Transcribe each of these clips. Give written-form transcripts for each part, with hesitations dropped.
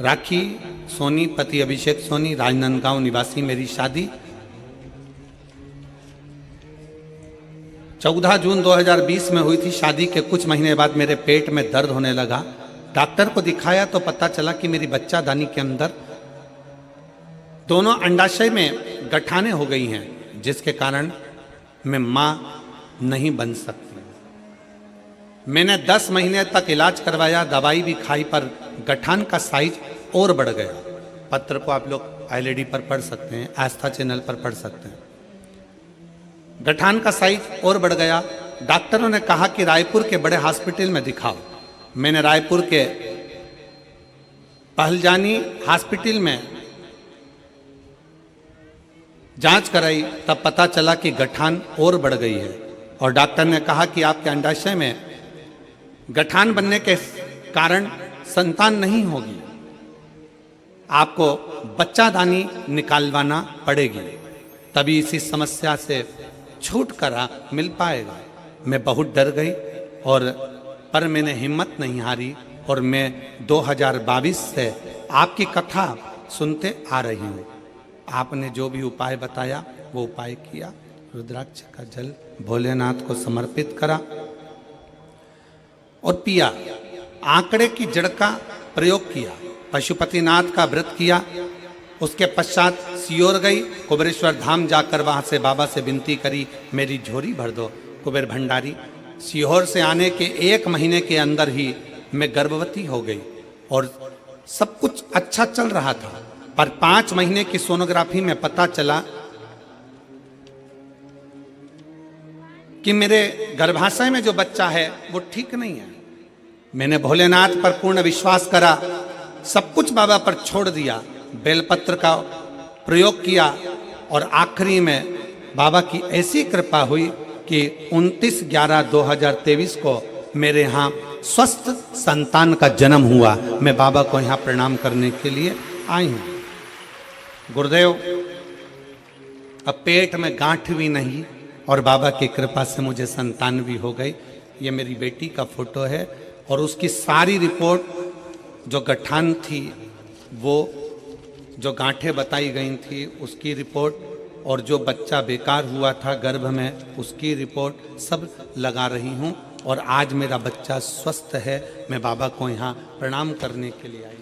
राखी सोनी, पति अभिषेक सोनी, राजनांदगांव निवासी। मेरी शादी 14 जून 2020 में हुई थी। शादी के कुछ महीने बाद मेरे पेट में दर्द होने लगा। डॉक्टर को दिखाया तो पता चला कि मेरी बच्चादानी के अंदर दोनों अंडाशय में गठाने हो गई हैं, जिसके कारण मैं मां नहीं बन सकती। मैंने 10 महीने तक इलाज करवाया, दवाई भी खाई, पर गठान का साइज और बढ़ गया। पत्र को आप लोग एलईडी पर पढ़ सकते हैं, आस्था चैनल पर पढ़ सकते हैं। गठान का साइज और बढ़ गया। डॉक्टरों ने कहा कि रायपुर के बड़े हॉस्पिटल में दिखाओ। मैंने रायपुर के पहलजानी हॉस्पिटल में जांच कराई, तब पता चला कि गठान और बढ़ गई है और डॉक्टर ने कहा कि आपके अंडाशय में गठान बनने के कारण संतान नहीं होगी, आपको बच्चादानी निकालवाना पड़ेगी, तभी इसी समस्या से छुटकारा मिल पाएगा। मैं बहुत डर गई पर मैंने हिम्मत नहीं हारी और मैं 2022 से आपकी कथा सुनते आ रही हूँ। आपने जो भी उपाय बताया वो उपाय किया। रुद्राक्ष का जल भोलेनाथ को समर्पित करा और पिया। आंकड़े की जड़ का प्रयोग किया, पशुपतिनाथ का व्रत किया। उसके पश्चात सियोर गई, कुबेरेश्वर धाम जाकर वहां से बाबा से विनती करी, मेरी झोरी भर दो कुबेर भंडारी। सीहोर से आने के 1 महीने के अंदर ही मैं गर्भवती हो गई और सब कुछ अच्छा चल रहा था, पर 5 महीने की सोनोग्राफी में पता चला कि मेरे गर्भाशय में जो बच्चा है वो ठीक नहीं है। मैंने भोलेनाथ पर पूर्ण विश्वास करा, सब कुछ बाबा पर छोड़ दिया, बेलपत्र का प्रयोग किया और आखिरी में बाबा की ऐसी कृपा हुई कि 29/11/2023 को मेरे यहाँ स्वस्थ संतान का जन्म हुआ। मैं बाबा को यहाँ प्रणाम करने के लिए आई हूँ। गुरुदेव, अब पेट में गांठ भी नहीं और बाबा की कृपा से मुझे संतान भी हो गई। ये मेरी बेटी का फोटो है और उसकी सारी रिपोर्ट, जो गठान थी, वो जो गांठें बताई गई थी उसकी रिपोर्ट, और जो बच्चा बेकार हुआ था गर्भ में उसकी रिपोर्ट सब लगा रही हूँ और आज मेरा बच्चा स्वस्थ है। मैं बाबा को यहाँ प्रणाम करने के लिए आई हूँ।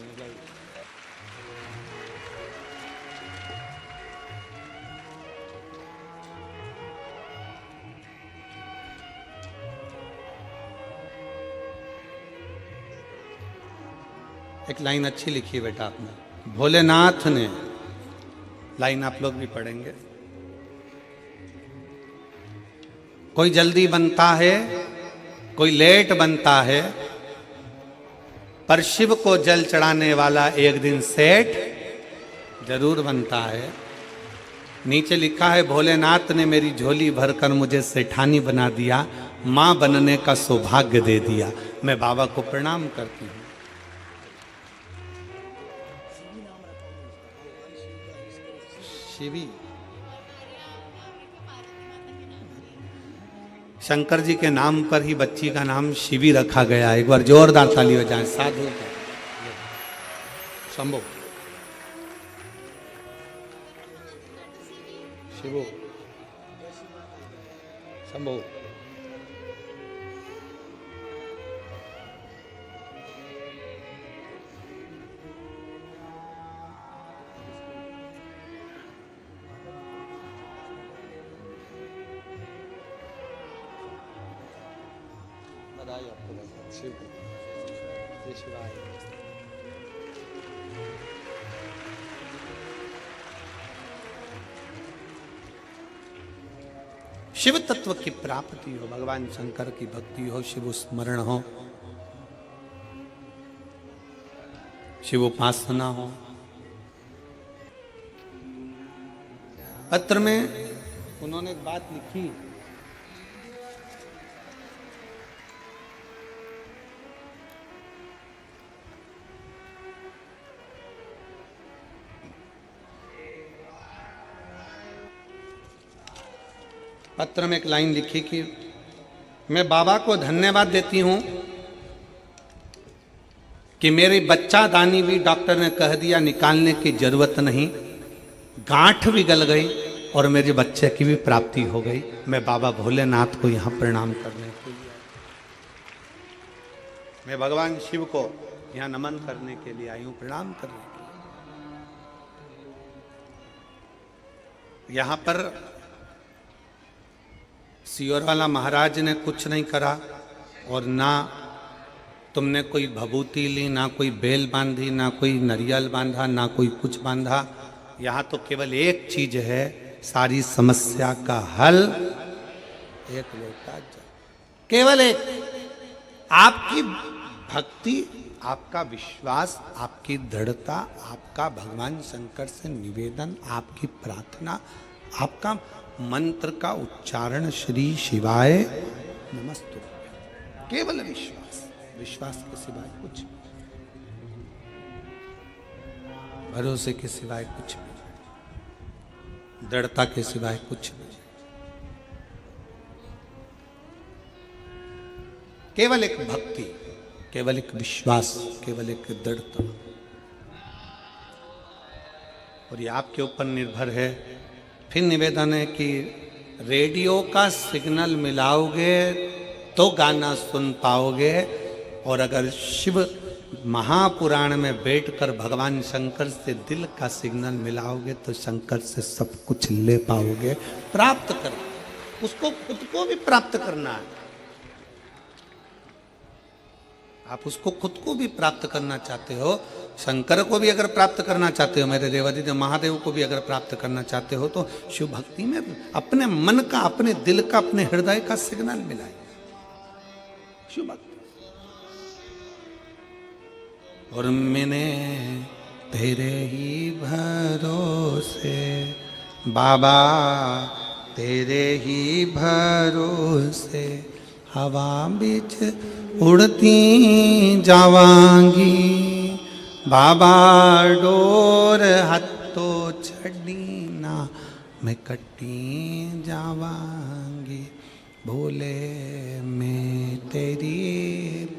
एक लाइन अच्छी लिखी है बेटा आपने, भोलेनाथ ने, लाइन आप लोग भी पढ़ेंगे। कोई जल्दी बनता है, कोई लेट बनता है, पर शिव को जल चढ़ाने वाला एक दिन सेठ जरूर बनता है। नीचे लिखा है, भोलेनाथ ने मेरी झोली भरकर मुझे सेठानी बना दिया, मां बनने का सौभाग्य दे दिया। मैं बाबा को प्रणाम करती हूँ। शिवी, शंकर जी के नाम पर ही बच्ची का नाम शिवी रखा गया। एक बार जोरदार ताली हो जाए। साधु शंभो, शिवो, शंभो। शिव तत्व की प्राप्ति हो, भगवान शंकर की भक्ति हो, शिव स्मरण हो, शिव उपासना हो। पत्र में उन्होंने एक बात लिखी, पत्र में एक लाइन लिखी कि मैं बाबा को धन्यवाद देती हूं कि मेरी बच्चा दानी भी डॉक्टर ने कह दिया निकालने की जरूरत नहीं, गांठ भी गल गई और मेरे बच्चे की भी प्राप्ति हो गई। मैं बाबा भोलेनाथ को यहाँ प्रणाम करने के लिए, मैं भगवान शिव को यहाँ नमन करने के लिए आई हूँ, प्रणाम करने के लिए। यहाँ पर सियोरवाला महाराज ने कुछ नहीं करा और ना तुमने कोई भभूति ली, ना कोई बेल बांधी, ना कोई नरियल बांधा, ना कोई कुछ बांधा। यहाँ तो केवल एक चीज है, सारी समस्या का हल, एक लोटा जल, केवल एक। आपकी भक्ति, आपका विश्वास, आपकी दृढ़ता, आपका भगवान शंकर से निवेदन, आपकी प्रार्थना, आपका मंत्र का उच्चारण श्री शिवाय नमस्तु, केवल विश्वास, विश्वास के सिवाय कुछ नहीं, भरोसे के सिवाय कुछ नहीं, दृढ़ता के सिवाय कुछ नहीं, केवल एक भक्ति, केवल एक विश्वास, केवल एक दृढ़ता। और ये आपके ऊपर निर्भर है। फिर निवेदन है कि रेडियो का सिग्नल मिलाओगे तो गाना सुन पाओगे, और अगर शिव महापुराण में बैठकर भगवान शंकर से दिल का सिग्नल मिलाओगे तो शंकर से सब कुछ ले पाओगे, प्राप्त कर, उसको खुद को भी प्राप्त करना है। आप उसको खुद को भी प्राप्त करना चाहते हो, शंकर को भी अगर प्राप्त करना चाहते हो, मेरे देवादिदेव महादेव को भी अगर प्राप्त करना चाहते हो, तो शिव भक्ति में अपने मन का, अपने दिल का, अपने हृदय का सिग्नल मिलाए, शिव भक्ति। और मैंने तेरे ही भरोसे बाबा, तेरे ही भरोसे हवा बीच उड़ती जावांगी, बाबा डोर हथो छड़ी ना मैं कटी जावांगी, भोले मैं तेरी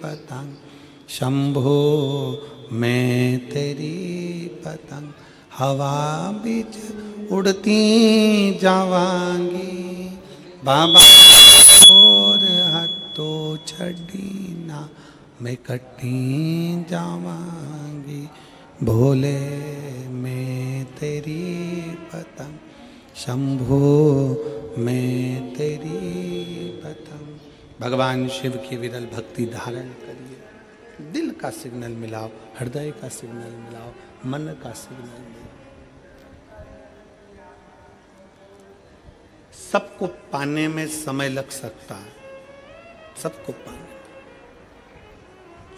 पतंग, शंभो मैं तेरी पतंग, हवा बीच उड़ती जावांगी, बाबा डोर हथो छड़ी ना मैं कटी जावांगी, भोले मैं तेरी पतंग, शंभो मैं तेरी पतंग। भगवान शिव की विरल भक्ति धारण करिए, दिल का सिग्नल मिलाओ, हृदय का सिग्नल मिलाओ, मन का सिग्नल मिलाओ। सबको पाने में समय लग सकता है, सबको पाने।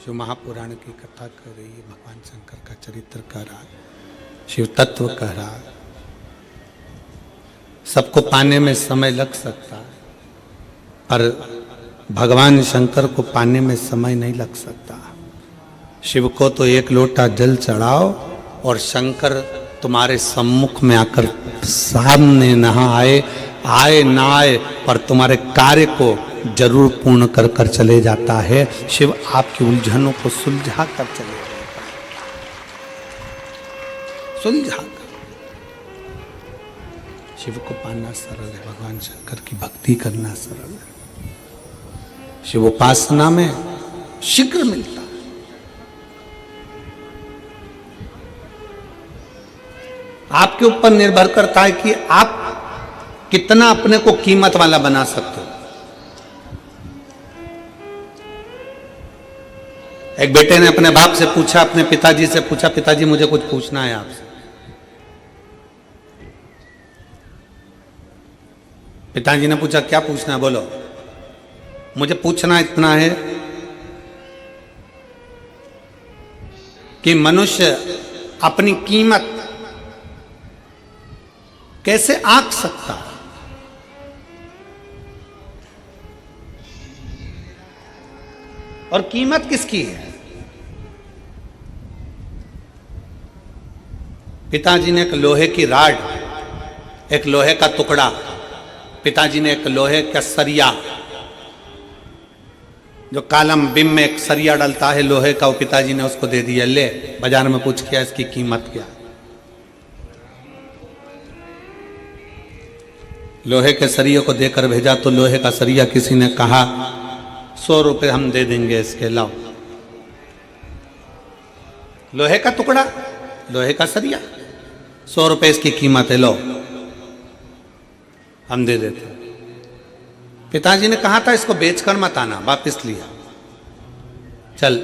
शिव महापुराण की कथा कर रही है, भगवान शंकर का चरित्र कह रहा है, शिव तत्व कह रहा है, सबको पाने में समय लग सकता है, पर भगवान शंकर को पाने में समय नहीं लग सकता। शिव को तो एक लोटा जल चढ़ाओ और शंकर तुम्हारे सम्मुख में आकर सामने नहा आए, आए ना आए, पर तुम्हारे कार्य को जरूर पूर्ण कर कर चले जाता है। शिव आपकी उलझनों को सुलझा कर चले जाता है, सुलझा कर। शिव को पाना सरल है, भगवान शंकर की भक्ति करना सरल है। शिव उपासना में शीघ्र मिलता है। आपके ऊपर निर्भर करता है कि आप कितना अपने को कीमत वाला बना सकते हो। एक बेटे ने अपने बाप से पूछा, अपने पिताजी से पूछा, पिताजी मुझे कुछ पूछना है आपसे। पिताजी ने पूछा, क्या पूछना है, बोलो। मुझे पूछना इतना है कि मनुष्य अपनी कीमत कैसे आंक सकता है? और कीमत किसकी है? पिताजी ने एक लोहे की राड, एक लोहे का टुकड़ा, पिताजी ने एक लोहे का सरिया जो कालम बिम में एक सरिया डलता है लोहे का, वो पिताजी ने उसको दे दिया, ले बाजार में पूछ किया इसकी कीमत क्या। लोहे के सरिये को देकर भेजा तो लोहे का सरिया किसी ने कहा 100 रुपए हम दे देंगे इसके, लाओ। लोहे का टुकड़ा, लोहे का सरिया, 100 रुपए इसकी कीमत है, लो हम दे देते। पिताजी ने कहा था इसको बेचकर मत आना, वापिस लिया। चल,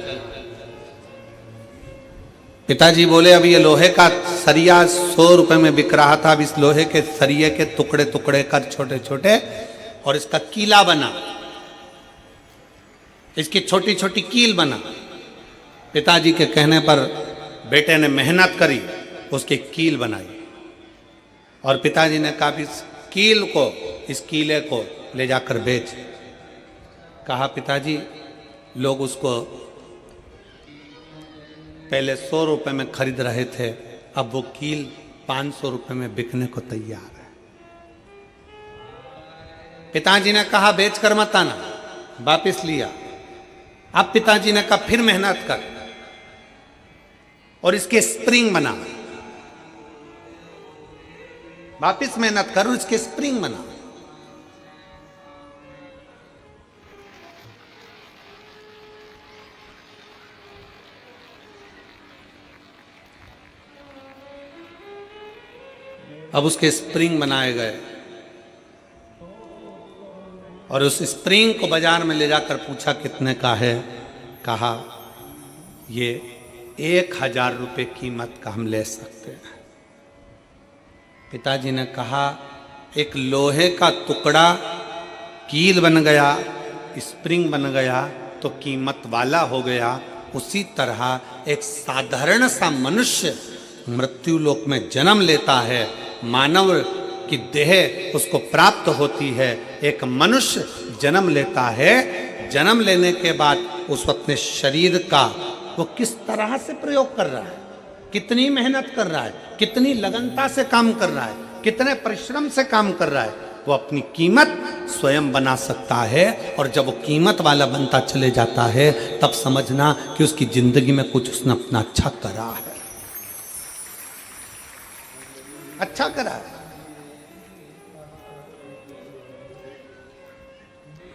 पिताजी बोले अब ये लोहे का सरिया 100 रुपए में बिक रहा था, अब इस लोहे के सरिये के टुकड़े टुकड़े कर छोटे छोटे और इसका कीला बना, इसकी छोटी छोटी कील बना। पिताजी के कहने पर बेटे ने मेहनत करी, उसकी कील बनाई और पिताजी ने कहा इस कील को, इस कीले को ले जाकर बेच। कहा पिताजी लोग उसको पहले 100 रुपए में खरीद रहे थे, अब वो कील 500 रुपए में बिकने को तैयार है। पिताजी ने कहा बेच कर मत आना, वापिस लिया। अब पिताजी ने कहा फिर मेहनत कर और इसके स्प्रिंग बना, वापिस मेहनत कर और इसके स्प्रिंग बना। अब उसके स्प्रिंग बनाए गए और उस स्प्रिंग को बाजार में ले जाकर पूछा कितने का है। कहा ये 1000 रुपये कीमत का हम ले सकते हैं। पिताजी ने कहा एक लोहे का टुकड़ा कील बन गया, स्प्रिंग बन गया तो कीमत वाला हो गया। उसी तरह एक साधारण सा मनुष्य मृत्यु लोक में जन्म लेता है, मानव की देह उसको प्राप्त होती है। एक मनुष्य जन्म लेता है, जन्म लेने के बाद उस अपने शरीर का वो किस तरह से प्रयोग कर रहा है, कितनी मेहनत कर रहा है, कितनी लगनता से काम कर रहा है, कितने परिश्रम से काम कर रहा है, वो अपनी कीमत स्वयं बना सकता है। और जब वो कीमत वाला बनता चले जाता है तब समझना कि उसकी जिंदगी में कुछ उसने अपना अच्छा करा है, अच्छा करा है।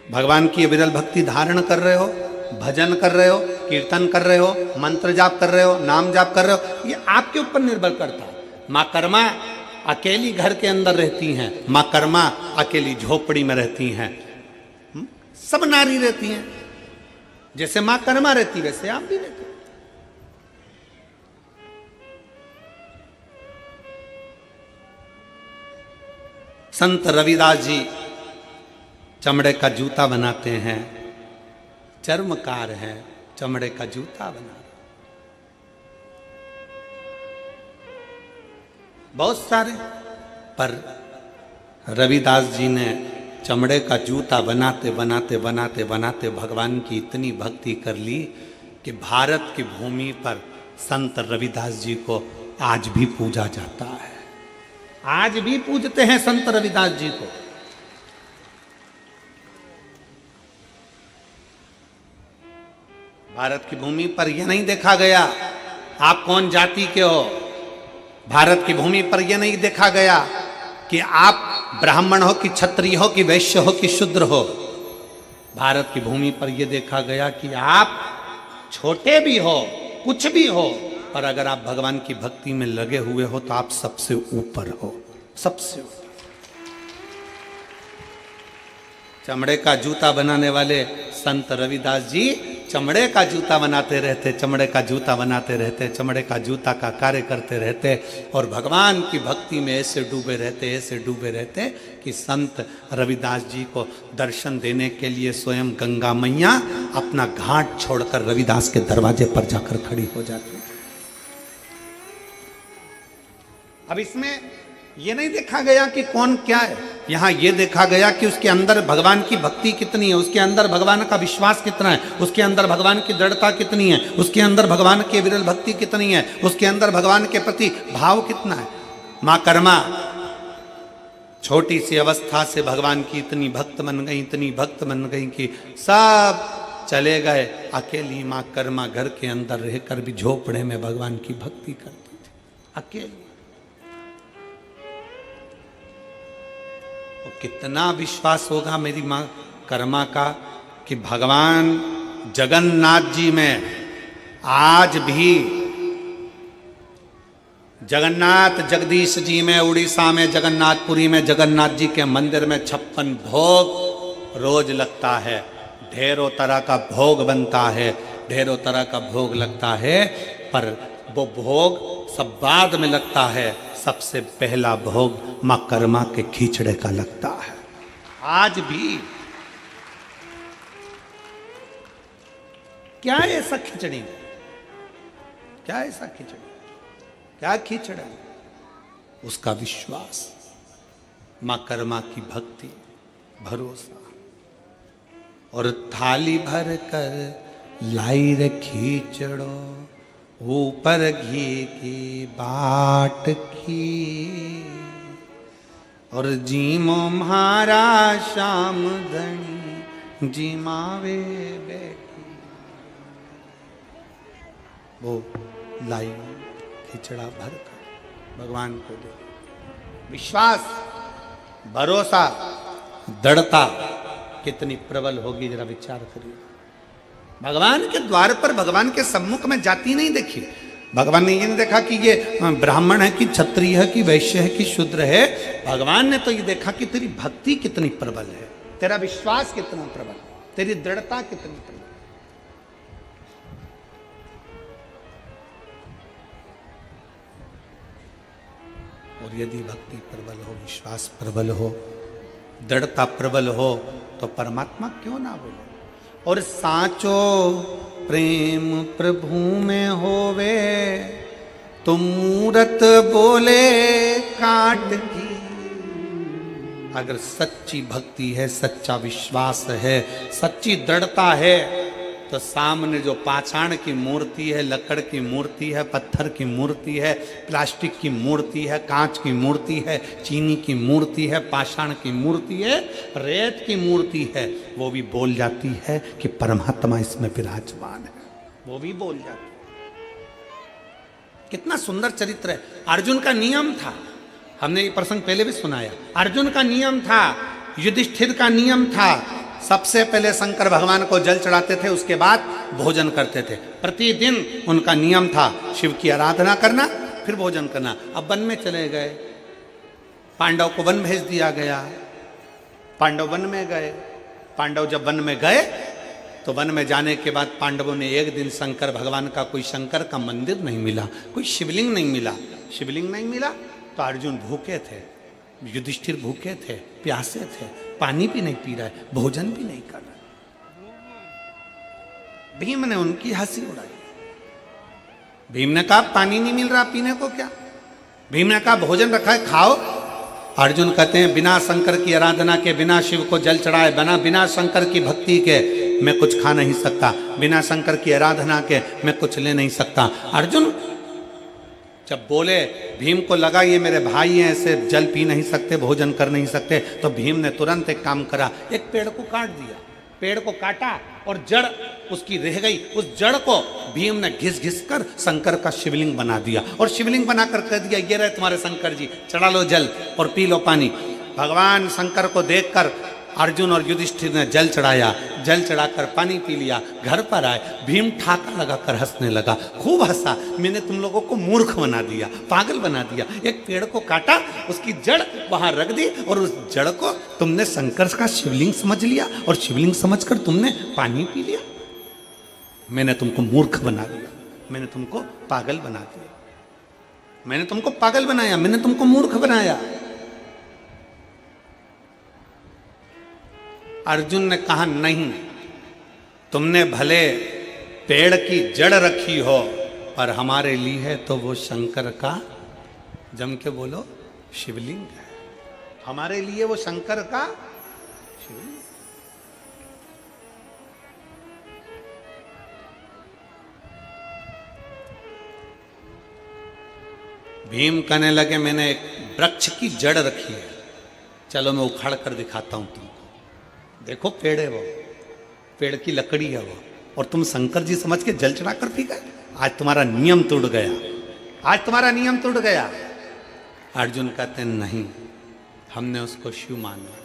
भगवान की विरल भक्ति धारण कर रहे हो, भजन कर रहे हो, कीर्तन कर रहे हो, मंत्र जाप कर रहे हो, नाम जाप कर रहे हो, ये आपके ऊपर निर्भर करता है। माँ कर्मा अकेली घर के अंदर रहती हैं, माँ कर्मा अकेली झोपड़ी में रहती हैं, सब नारी रहती हैं। जैसे माँ कर्मा रहती वैसे आप भी रहते। संत रविदास जी चमड़े का जूता बनाते हैं, चर्मकार हैं, चमड़े का जूता बना। बहुत सारे, पर रविदास जी ने चमड़े का जूता बनाते बनाते बनाते बनाते भगवान की इतनी भक्ति कर ली कि भारत की भूमि पर संत रविदास जी को आज भी पूजा जाता है। आज भी पूजते हैं संत रविदास जी को। भारत की भूमि पर यह नहीं देखा गया आप कौन जाति के हो। भारत की भूमि पर यह नहीं देखा गया कि आप ब्राह्मण हो कि क्षत्रिय हो कि वैश्य हो कि शूद्र हो। भारत की भूमि पर यह देखा गया कि आप छोटे भी हो, कुछ भी हो, पर अगर आप भगवान की भक्ति में लगे हुए हो तो आप सबसे ऊपर हो, सबसे ऊपर। चमड़े का जूता बनाने वाले संत रविदास जी चमड़े का जूता बनाते रहते, चमड़े का जूता बनाते रहते, चमड़े का जूता का कार्य करते रहते और भगवान की भक्ति में ऐसे डूबे रहते, ऐसे डूबे रहते कि संत रविदास जी को दर्शन देने के लिए स्वयं गंगा मैया अपना घाट छोड़कर रविदास के दरवाजे पर जाकर खड़ी हो जाती। अब इसमें यह नहीं देखा गया कि कौन क्या है, यहां यह देखा गया कि उसके अंदर भगवान की भक्ति कितनी है, उसके अंदर भगवान का विश्वास कितना है, उसके अंदर भगवान की दृढ़ता कितनी है, उसके अंदर भगवान की विरल भक्ति कितनी है, उसके अंदर भगवान के प्रति भाव कितना है। मां कर्मा छोटी सी अवस्था से भगवान की इतनी भक्त बन गई, इतनी भक्त बन गई कि सब चले गए। अकेली माँ कर्मा घर के अंदर रहकर भी झोपड़े में भगवान की भक्ति करती थी, अकेली। और कितना विश्वास होगा मेरी माँ कर्मा का कि भगवान जगन्नाथ जी में आज भी, जगन्नाथ जगदीश जी में, उड़ीसा में जगन्नाथपुरी में जगन्नाथ जी के मंदिर में 56 भोग रोज लगता है। ढेरों तरह का भोग बनता है, ढेरों तरह का भोग लगता है, पर वो भोग सब बाद में लगता है। सबसे पहला भोग मां कर्मा के खींचड़े का लगता है। आज भी क्या ऐसा खिचड़ी, क्या ऐसा खिचड़ी, क्या खिचड़ा, उसका विश्वास, मां कर्मा की भक्ति, भरोसा। और थाली भर कर लाई रे खींचड़ो, ऊपर घी की बाट की, और जीमो म्हारा श्याम धनी जीमावे बैठी। वो लाई खिचड़ा भर कर भगवान को दे। विश्वास, भरोसा, दृढ़ता कितनी प्रबल होगी, जरा विचार करिए। भगवान के द्वार पर, भगवान के सम्मुख में जाती नहीं देखी। भगवान ने ये नहीं देखा कि ये ब्राह्मण है कि क्षत्रिय है कि वैश्य है कि शूद्र है। भगवान ने तो ये देखा कि तेरी भक्ति कितनी प्रबल है, तेरा विश्वास कितना प्रबल, तेरी दृढ़ता कितनी प्रबल। और यदि भक्ति प्रबल हो, विश्वास प्रबल हो, दृढ़ता प्रबल हो, तो परमात्मा क्यों ना बोले। और साचो प्रेम प्रभु में होवे, तो मूरत बोले काट की। अगर सच्ची भक्ति है, सच्चा विश्वास है, सच्ची दृढ़ता है, तो सामने जो पाषाण की मूर्ति है, लकड़ की मूर्ति है, पत्थर की मूर्ति है, प्लास्टिक की मूर्ति है, कांच की मूर्ति है, चीनी की मूर्ति है, पाषाण की मूर्ति है, रेत की मूर्ति है, वो भी बोल जाती है कि परमात्मा इसमें विराजमान है। वो भी बोल जाती है। कितना सुंदर चरित्र है। अर्जुन का नियम था, हमने ये प्रसंग पहले भी सुनाया। अर्जुन का नियम था, युधिष्ठिर का नियम था, सबसे पहले शंकर भगवान को जल चढ़ाते थे, उसके बाद भोजन करते थे। प्रतिदिन उनका नियम था शिव की आराधना करना, फिर भोजन करना। अब वन में चले गए, पांडव को वन भेज दिया गया, पांडव वन में गए। पांडव जब वन में गए तो वन में जाने के बाद पांडवों ने एक दिन शंकर भगवान का, कोई शंकर का मंदिर नहीं मिला, कोई शिवलिंग नहीं मिला। शिवलिंग नहीं मिला तो अर्जुन भूखे थे, युधिष्ठिर भूखे थे, प्यासे थे, पानी भी नहीं पी रहे, भोजन भी नहीं कर रहे। भीम ने उनकी हंसी उड़ाई। भीम ने कहा पानी नहीं मिल रहा पीने को क्या? भीम ने कहा भोजन रखा है खाओ। अर्जुन कहते हैं बिना शंकर की आराधना के, बिना शिव को जल चढ़ाए, बिना शंकर की भक्ति के मैं कुछ खा नहीं सकता, बिना शंकर की आराधना के मैं कुछ ले नहीं सकता। अर्जुन जब बोले, भीम को लगा ये मेरे भाई हैं, ऐसे जल पी नहीं सकते, भोजन कर नहीं सकते, तो भीम ने तुरंत एक काम करा, एक पेड़ को काट दिया। पेड़ को काटा और जड़ उसकी रह गई, उस जड़ को भीम ने घिस घिस कर शंकर का शिवलिंग बना दिया। और शिवलिंग बनाकर कह दिया ये रहे तुम्हारे शंकर जी, चढ़ा लो जल और पी लो पानी। भगवान शंकर को देखकर अर्जुन और युधिष्ठिर ने जल चढ़ाया, जल चढ़ाकर पानी पी लिया। घर पर आए, भीम ठाका लगाकर हंसने लगा, खूब हंसा, मैंने तुम लोगों को मूर्ख बना दिया, पागल बना दिया। एक पेड़ को काटा, उसकी जड़ वहां रख दी और उस जड़ को तुमने शंकर का शिवलिंग समझ लिया और शिवलिंग समझकर तुमने पानी पी लिया। मैंने तुमको मूर्ख बना दिया, मैंने तुमको पागल बना दिया, मैंने तुमको पागल बनाया, मैंने तुमको मूर्ख बनाया। अर्जुन ने कहा नहीं, तुमने भले पेड़ की जड़ रखी हो पर हमारे लिए है तो वो शंकर का, जम के बोलो, शिवलिंग है। हमारे लिए वो शंकर का शिवलिंग। भीम कहने लगे मैंने एक वृक्ष की जड़ रखी है, चलो मैं उखाड़ कर दिखाता हूं तुमको, देखो पेड़ है वो। पेड़ की लकड़ी है वो, और तुम शंकर जी समझ के जल चढ़ा कर पी गए। आज तुम्हारा नियम टूट गया, आज तुम्हारा नियम टूट गया। अर्जुन कहते हैं नहीं, हमने उसको शिव माना,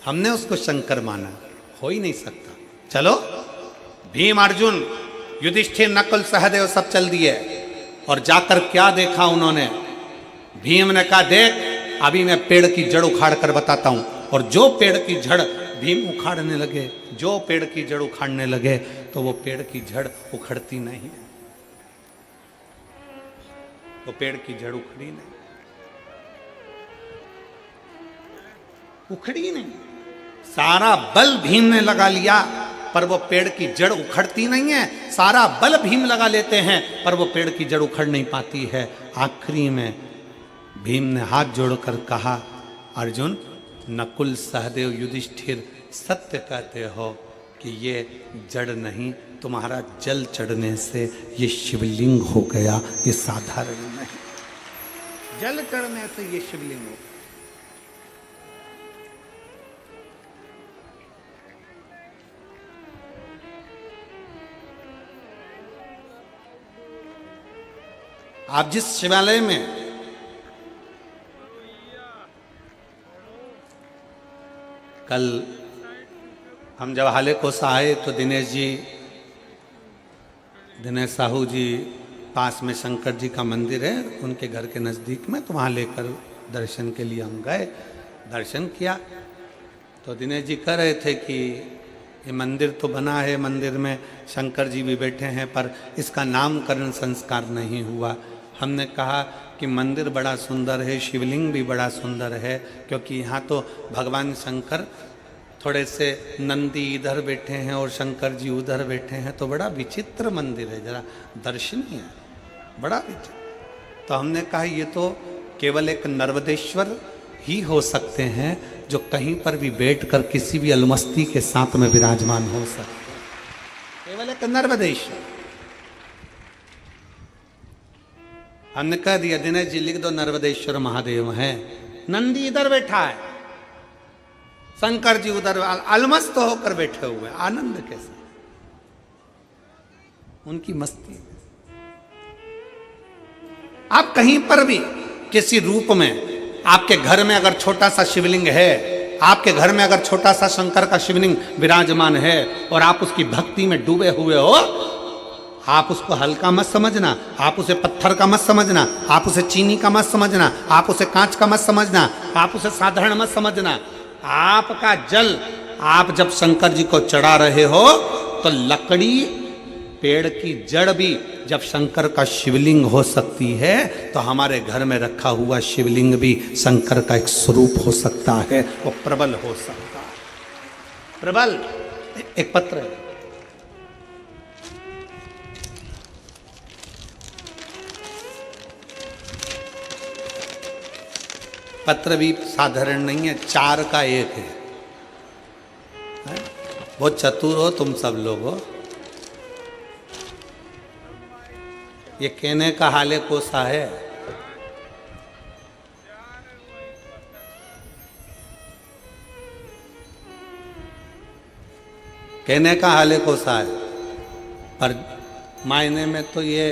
हमने उसको शंकर माना, हो ही नहीं सकता। चलो, भीम अर्जुन युधिष्ठिर नकुल सहदेव सब चल दिए, और जाकर क्या देखा उन्होंने। भीम ने कहा देख अभी मैं पेड़ की जड़ उखाड़ कर बताता हूं। और जो पेड़ की जड़ भीम उखाड़ने लगे, जो पेड़ की जड़ उखाड़ने लगे, तो वो पेड़ की जड़ उखड़ती नहीं, वो पेड़ की जड़ उखड़ी नहीं, उखड़ी नहीं। सारा बल भीम ने लगा लिया, पर वो पेड़ की जड़ उखड़ती नहीं है। सारा बल भीम लगा लेते हैं, पर वो पेड़ की जड़ उखड़ नहीं पाती है। आखिरी में भीम ने हाथ जोड़कर कहा, अर्जुन, नकुल सहदेव युधिष्ठिर सत्य कहते हो कि ये जड़ नहीं, तुम्हारा जल चढ़ने से ये शिवलिंग हो गया, ये साधारण नहीं। जल चढ़ने से ये शिवलिंग हो गया। आप जिस शिवालय में कल हम जब हाले कोसा आए तो दिनेश साहू जी पास में शंकर जी का मंदिर है, उनके घर के नज़दीक में, तो वहाँ लेकर दर्शन के लिए हम गए, दर्शन किया। तो दिनेश जी कह रहे थे कि ये मंदिर तो बना है, मंदिर में शंकर जी भी बैठे हैं, पर इसका नामकरण संस्कार नहीं हुआ। हमने कहा कि मंदिर बड़ा सुंदर है, शिवलिंग भी बड़ा सुंदर है, क्योंकि यहाँ तो भगवान शंकर थोड़े से नंदी इधर बैठे हैं और शंकर जी उधर बैठे हैं, तो बड़ा विचित्र मंदिर है, जरा दर्शनीय है, बड़ा विचित्र। तो हमने कहा ये तो केवल एक नर्मदेश्वर ही हो सकते हैं जो कहीं पर भी बैठकर किसी भी अलमस्ती के साथ में विराजमान हो सकते, केवल एक नर्मदेश्वर। हमने कह दिया दिनेश जी लिख दो नर्मदेश्वर महादेव हैं, नंदी इधर बैठा है, शंकर जी उधर अलमस्त होकर बैठे हुए, आनंद के साथ उनकी मस्ती। आप कहीं पर भी किसी रूप में, आपके घर में अगर छोटा सा शिवलिंग है, आपके घर में अगर छोटा सा शंकर का शिवलिंग विराजमान है और आप उसकी भक्ति में डूबे हुए हो, आप उसको हल्का मत समझना, आप उसे पत्थर का मत समझना, आप उसे चीनी का मत समझना, आप उसे कांच का मत समझना, आप उसे साधारण मत समझना। आपका जल आप जब शंकर जी को चढ़ा रहे हो तो लकड़ी, पेड़ की जड़ भी जब शंकर का शिवलिंग हो सकती है, तो हमारे घर में रखा हुआ शिवलिंग भी शंकर का एक स्वरूप हो सकता है, वो प्रबल हो सकता है। प्रबल एक पत्र है, पत्र भी साधारण नहीं है, 4 का 1 है। बहुत चतुर हो तुम सब लोग हो। ये कहने का हाले कोसा है, कहने का हाले कोसा है, पर मायने में तो ये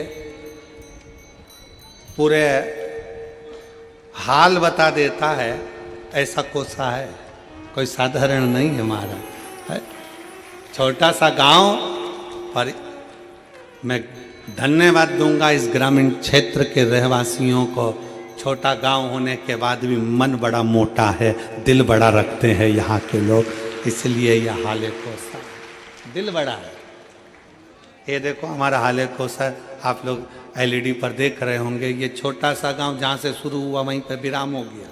पूरे हाल बता देता है, ऐसा कोसा है, कोई साधारण नहीं है महाराज। छोटा सा गांव, पर मैं धन्यवाद दूंगा इस ग्रामीण क्षेत्र के रहवासियों को। छोटा गांव होने के बाद भी मन बड़ा मोटा है, दिल बड़ा रखते हैं यहाँ के लोग, इसलिए यह हाले कोसा, दिल बड़ा है। ये देखो हमारा हाले कोसा, आप लोग एलईडी पर देख रहे होंगे, ये छोटा सा गांव जहां से शुरू हुआ वहीं पर विराम हो गया।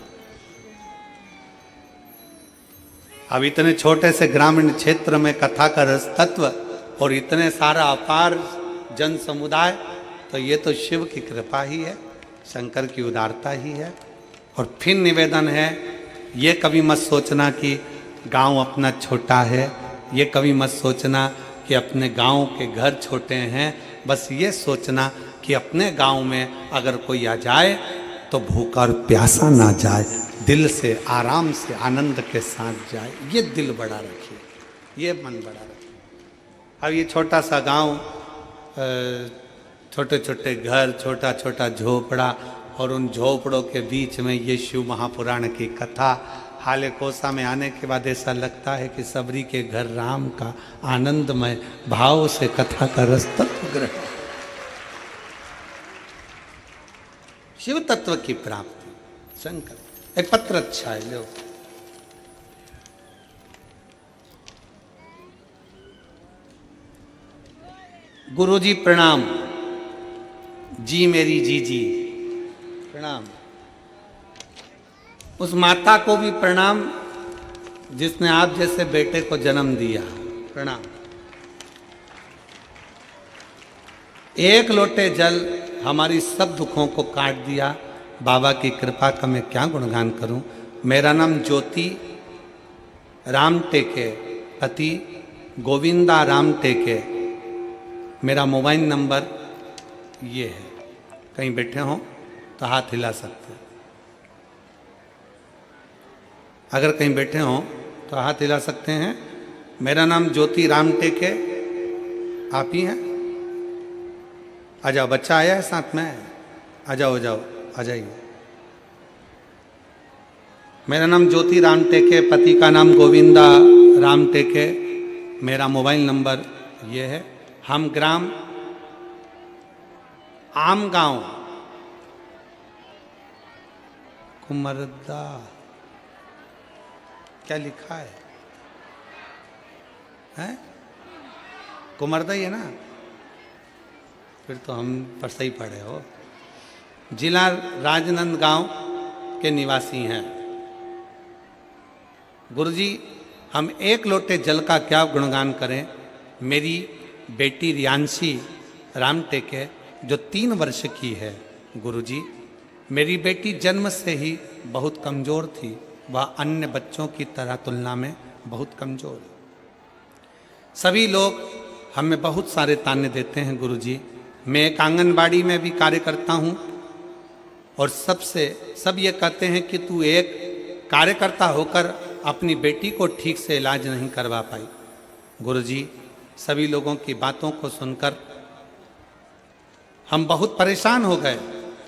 अब इतने छोटे से ग्रामीण क्षेत्र में कथा का रस तत्व और इतने सारा अपार जन समुदाय, तो ये तो शिव की कृपा ही है, शंकर की उदारता ही है। और फिर निवेदन है, ये कभी मत सोचना कि गांव अपना छोटा है, ये कभी मत सोचना कि अपने गांव के घर छोटे हैं, बस ये सोचना कि अपने गांव में अगर कोई आ जाए तो भूखा और प्यासा ना जाए, दिल से आराम से आनंद के साथ जाए। ये दिल बड़ा रखिए, ये मन बड़ा रखिए। अब ये छोटा सा गांव, छोटे छोटे घर, छोटा छोटा झोपड़ा, और उन झोपड़ों के बीच में ये शिव महापुराण की कथा। हाले कोसा में आने के बाद ऐसा लगता है कि सबरी के घर राम का आनंदमय भाव से कथा का रस तत्व ग्रहण, शिव तत्व की प्राप्ति। शंकर एक पत्र अच्छा है, लो। गुरुजी प्रणाम, जी मेरी जीजी प्रणाम। उस माता को भी प्रणाम जिसने आप जैसे बेटे को जन्म दिया, प्रणाम। एक लोटे जल हमारी सब दुखों को काट दिया। बाबा की कृपा का मैं क्या गुणगान करूं। मेरा नाम ज्योति राम टेके, पति गोविंदा राम टेके। मेरा मोबाइल नंबर ये है, कहीं बैठे हों तो हाथ हिला सकते हैं। अगर कहीं बैठे हों तो हाथ हिला सकते हैं। मेरा नाम ज्योति राम टेके, आप ही हैं? आ जाओ, बच्चा आया है साथ में, आ जाओ, आ जाओ, आ जाइए। मेरा नाम ज्योति राम टेके, पति का नाम गोविंदा राम टेके। मेरा मोबाइल नंबर ये है। हम ग्राम आम गांव, कुमरदा, क्या लिखा है? हैं? कुमरदा ही है ना? फिर तो हम पर सही पढ़े हो। जिला राजनांदगांव के निवासी हैं। गुरुजी, हम एक लोटे जल का क्या गुणगान करें। मेरी बेटी रियांशी राम टेके जो 3 वर्ष की है। गुरुजी, मेरी बेटी जन्म से ही बहुत कमज़ोर थी। वह अन्य बच्चों की तरह तुलना में बहुत कमज़ोर है। सभी लोग हमें बहुत सारे ताने देते हैं। गुरुजी, मैं एक आंगनबाड़ी में भी कार्य करता हूँ और सब ये कहते हैं कि तू एक कार्यकर्ता होकर अपनी बेटी को ठीक से इलाज नहीं करवा पाई। गुरुजी, सभी लोगों की बातों को सुनकर हम बहुत परेशान हो गए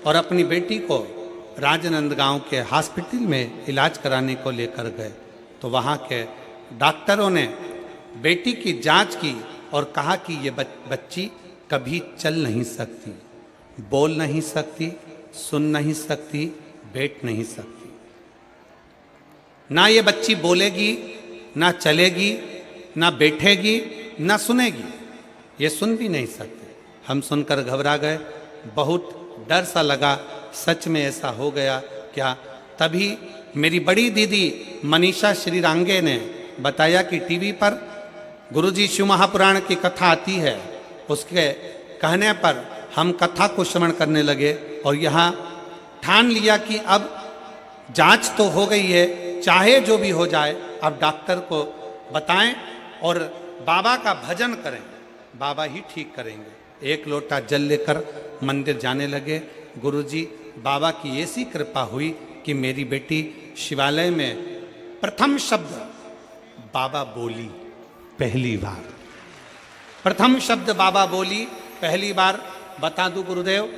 और अपनी बेटी को राजनांदगांव के हॉस्पिटल में इलाज कराने को लेकर गए तो वहाँ के डॉक्टरों ने बेटी की जांच की और कहा कि ये बच्ची कभी चल नहीं सकती, बोल नहीं सकती, सुन नहीं सकती, बैठ नहीं सकती। ना ये बच्ची बोलेगी, ना चलेगी, ना बैठेगी, ना सुनेगी। ये सुन भी नहीं सकते। हम सुनकर घबरा गए, बहुत डर सा लगा। सच में ऐसा हो गया क्या? तभी मेरी बड़ी दीदी मनीषा श्रीरांगे ने बताया कि टीवी पर गुरुजी शिव महापुराण की कथा आती है। उसके कहने पर हम कथा को श्रवण करने लगे और यहाँ ठान लिया कि अब जांच तो हो गई है, चाहे जो भी हो जाए अब डॉक्टर को बताएं और बाबा का भजन करें, बाबा ही ठीक करेंगे। एक लोटा जल लेकर मंदिर जाने लगे। गुरुजी, बाबा की ऐसी कृपा हुई कि मेरी बेटी शिवालय में प्रथम शब्द बाबा बोली पहली बार। प्रथम शब्द बाबा बोली पहली बार। बता दूं गुरुदेव,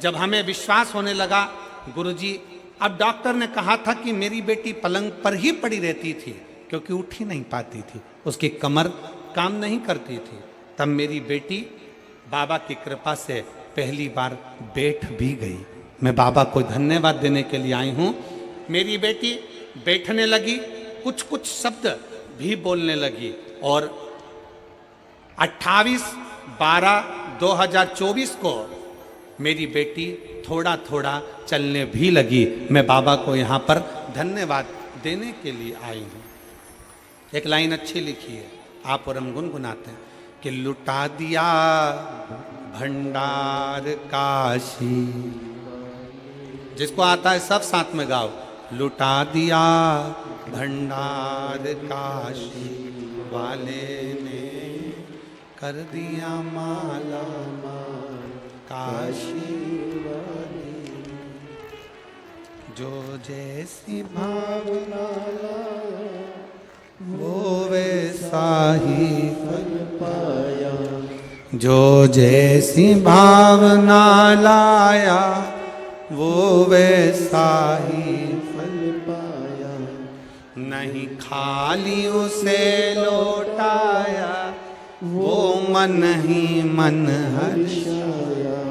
जब हमें विश्वास होने लगा, गुरुजी अब डॉक्टर ने कहा था कि मेरी बेटी पलंग पर ही पड़ी रहती थी क्योंकि उठ ही नहीं पाती थी, उसकी कमर काम नहीं करती थी। तब मेरी बेटी बाबा की कृपा से पहली बार बैठ भी गई। मैं बाबा को धन्यवाद देने के लिए आई हूँ। मेरी बेटी बैठने लगी, कुछ कुछ शब्द भी बोलने लगी और 28/12/2024 को मेरी बेटी थोड़ा थोड़ा चलने भी लगी। मैं बाबा को यहाँ पर धन्यवाद देने के लिए आई हूँ। एक लाइन अच्छी लिखी है, आप और हम गुनगुनाते हैं कि लुटा दिया भंडार काशी। जिसको आता है सब साथ में गाओ। लुटा दिया भंडार काशी वाले ने कर दिया माला माल काशी वाले। जो जैसी भावना वो वैसा ही फल पाया। जो जैसी भावना लाया वो वैसा ही फल पाया, नहीं खाली उसे लौटाया वो मन ही मन हर्षाया,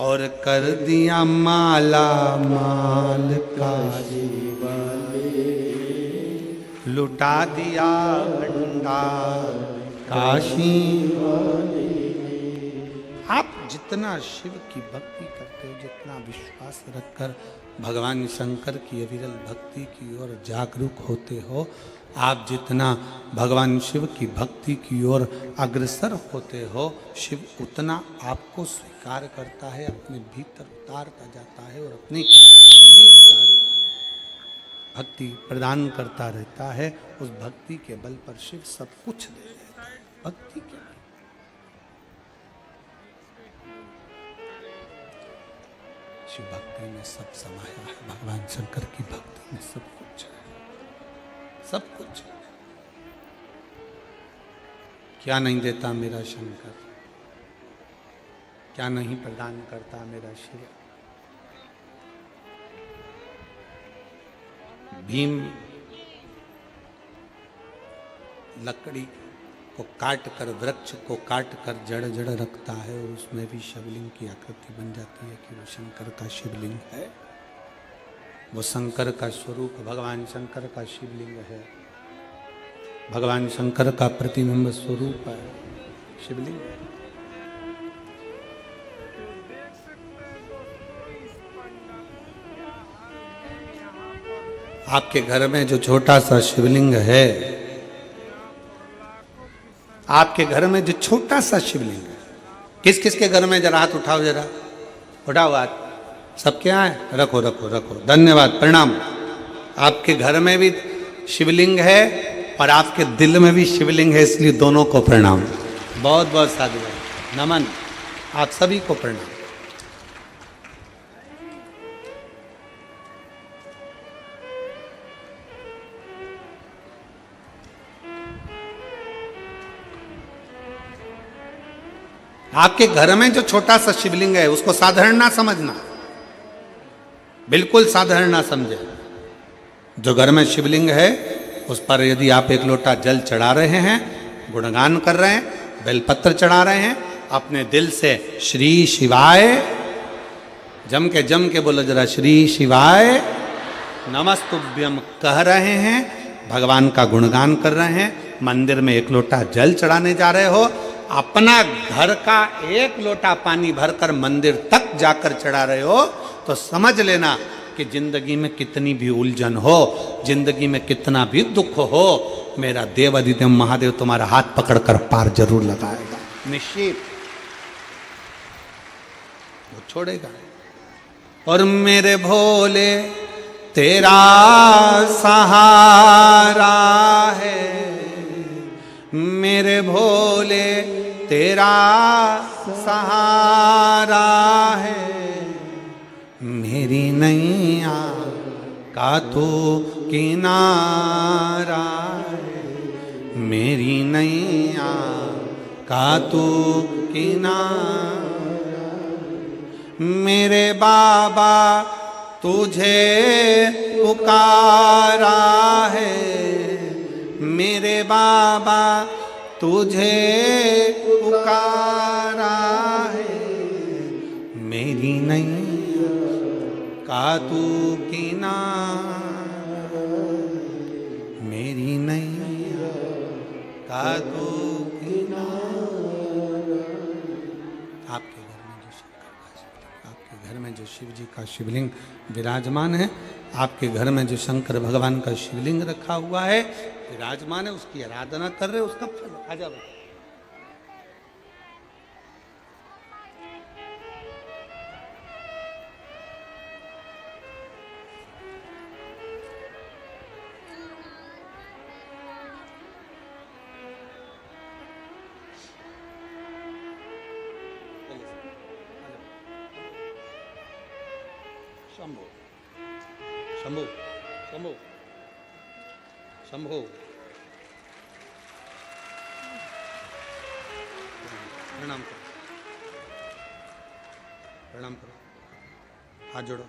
और कर दिया माला माल काशी वाले, लुटा दिया भंडार काशी वाले। आप जितना शिव की भक्ति करते हो, जितना विश्वास रखकर भगवान शंकर की अविरल भक्ति की ओर जागरूक होते हो, आप जितना भगवान शिव की भक्ति की ओर अग्रसर होते हो, शिव उतना आपको स्वीकार करता है, अपने भीतर उतारता जाता है और अपनी भक्ति प्रदान करता रहता है। उस भक्ति के बल पर शिव सब कुछ दे देता है, भक्ति के बल। शिव भक्ति में सब समाया है, भगवान शंकर की भक्ति में सब कुछ है, सब कुछ है। क्या नहीं देता मेरा शंकर, क्या नहीं प्रदान करता मेरा शिव। भीम लकड़ी को काट कर, वृक्ष को काट कर जड़ जड़ रखता है और उसमें भी शिवलिंग की आकृति बन जाती है कि वो शंकर का शिवलिंग है, वो शंकर का स्वरूप भगवान शंकर का शिवलिंग है, भगवान शंकर का प्रतिबिंब स्वरूप है, शिवलिंग है। आपके घर में जो छोटा सा शिवलिंग है, आपके घर में जो छोटा सा शिवलिंग है, किस किस के घर में, जरा हाथ उठाओ, जरा उठाओ हाथ, सबके यहाँ है, रखो रखो रखो, धन्यवाद, प्रणाम। आपके घर में भी शिवलिंग है और आपके दिल में भी शिवलिंग है, इसलिए दोनों को प्रणाम, बहुत बहुत साधुवाद, नमन, आप सभी को प्रणाम। आपके घर में जो छोटा सा शिवलिंग है उसको साधारण ना समझना, बिल्कुल साधारण ना समझे। जो घर में शिवलिंग है उस पर यदि आप एक लोटा जल चढ़ा रहे हैं, गुणगान कर रहे हैं, बेलपत्र चढ़ा रहे हैं, अपने दिल से श्री शिवाय जम के बोलो जरा, श्री शिवाय नमस्तुभ्यम कह रहे हैं, भगवान का गुणगान कर रहे हैं, मंदिर में एक लोटा जल चढ़ाने जा रहे हो, अपना घर का एक लोटा पानी भरकर मंदिर तक जाकर चढ़ा रहे हो, तो समझ लेना कि जिंदगी में कितनी भी उलझन हो, जिंदगी में कितना भी दुख हो, मेरा देव अधिदेव महादेव तुम्हारा हाथ पकड़कर पार जरूर लगाएगा, निश्चित वो छोड़ेगा। और मेरे भोले तेरा सहारा है, मेरे भोले तेरा सहारा है, मेरी नैया का तो किनारा है, मेरी नैया का तो किनारा, मेरे बाबा तुझे पुकारा है, मेरे बाबा तुझे पुकारा है, मेरी नैया का तू किनारा, मेरी नैया का तू किनारा। आपके घर में जो शंकर का शिवलिंग, आपके घर में जो शिव जी का शिवलिंग विराजमान है, आपके घर में जो शंकर भगवान का शिवलिंग रखा हुआ है, विराजमान है, उसकी आराधना कर रहे हो, उसका फल आ जाओ। शंभो शंभो शंभो शंभो, प्रणाम करो, प्रणाम करो, हाथ जोड़ो।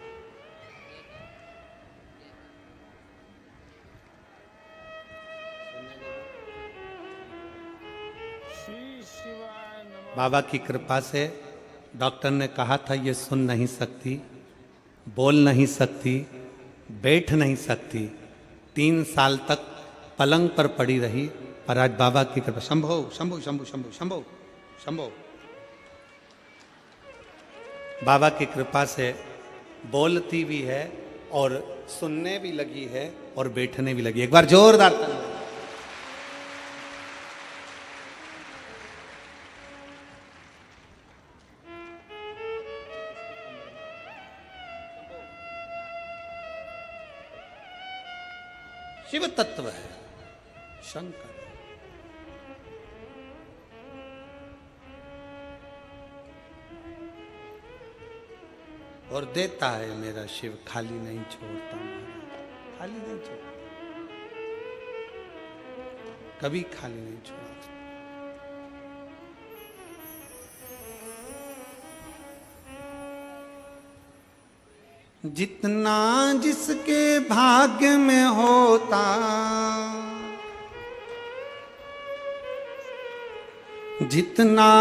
बाबा की कृपा से डॉक्टर ने कहा था ये सुन नहीं सकती, बोल नहीं सकती, बैठ नहीं सकती। 3 साल तक पलंग पर पड़ी रही, पर आज बाबा की कृपा, शंभो शंभो शंभो शंभो शंभो शंभो, बाबा की कृपा से बोलती भी है और सुनने भी लगी है और बैठने भी लगी। एक बार जोरदार ताली। शिव तत्व है शंकर, और देता है मेरा शिव, खाली नहीं छोड़ता महाराज, खाली नहीं छोड़ता, कभी खाली नहीं छोड़ता। जितना जिसके भाग्य में होता, जितना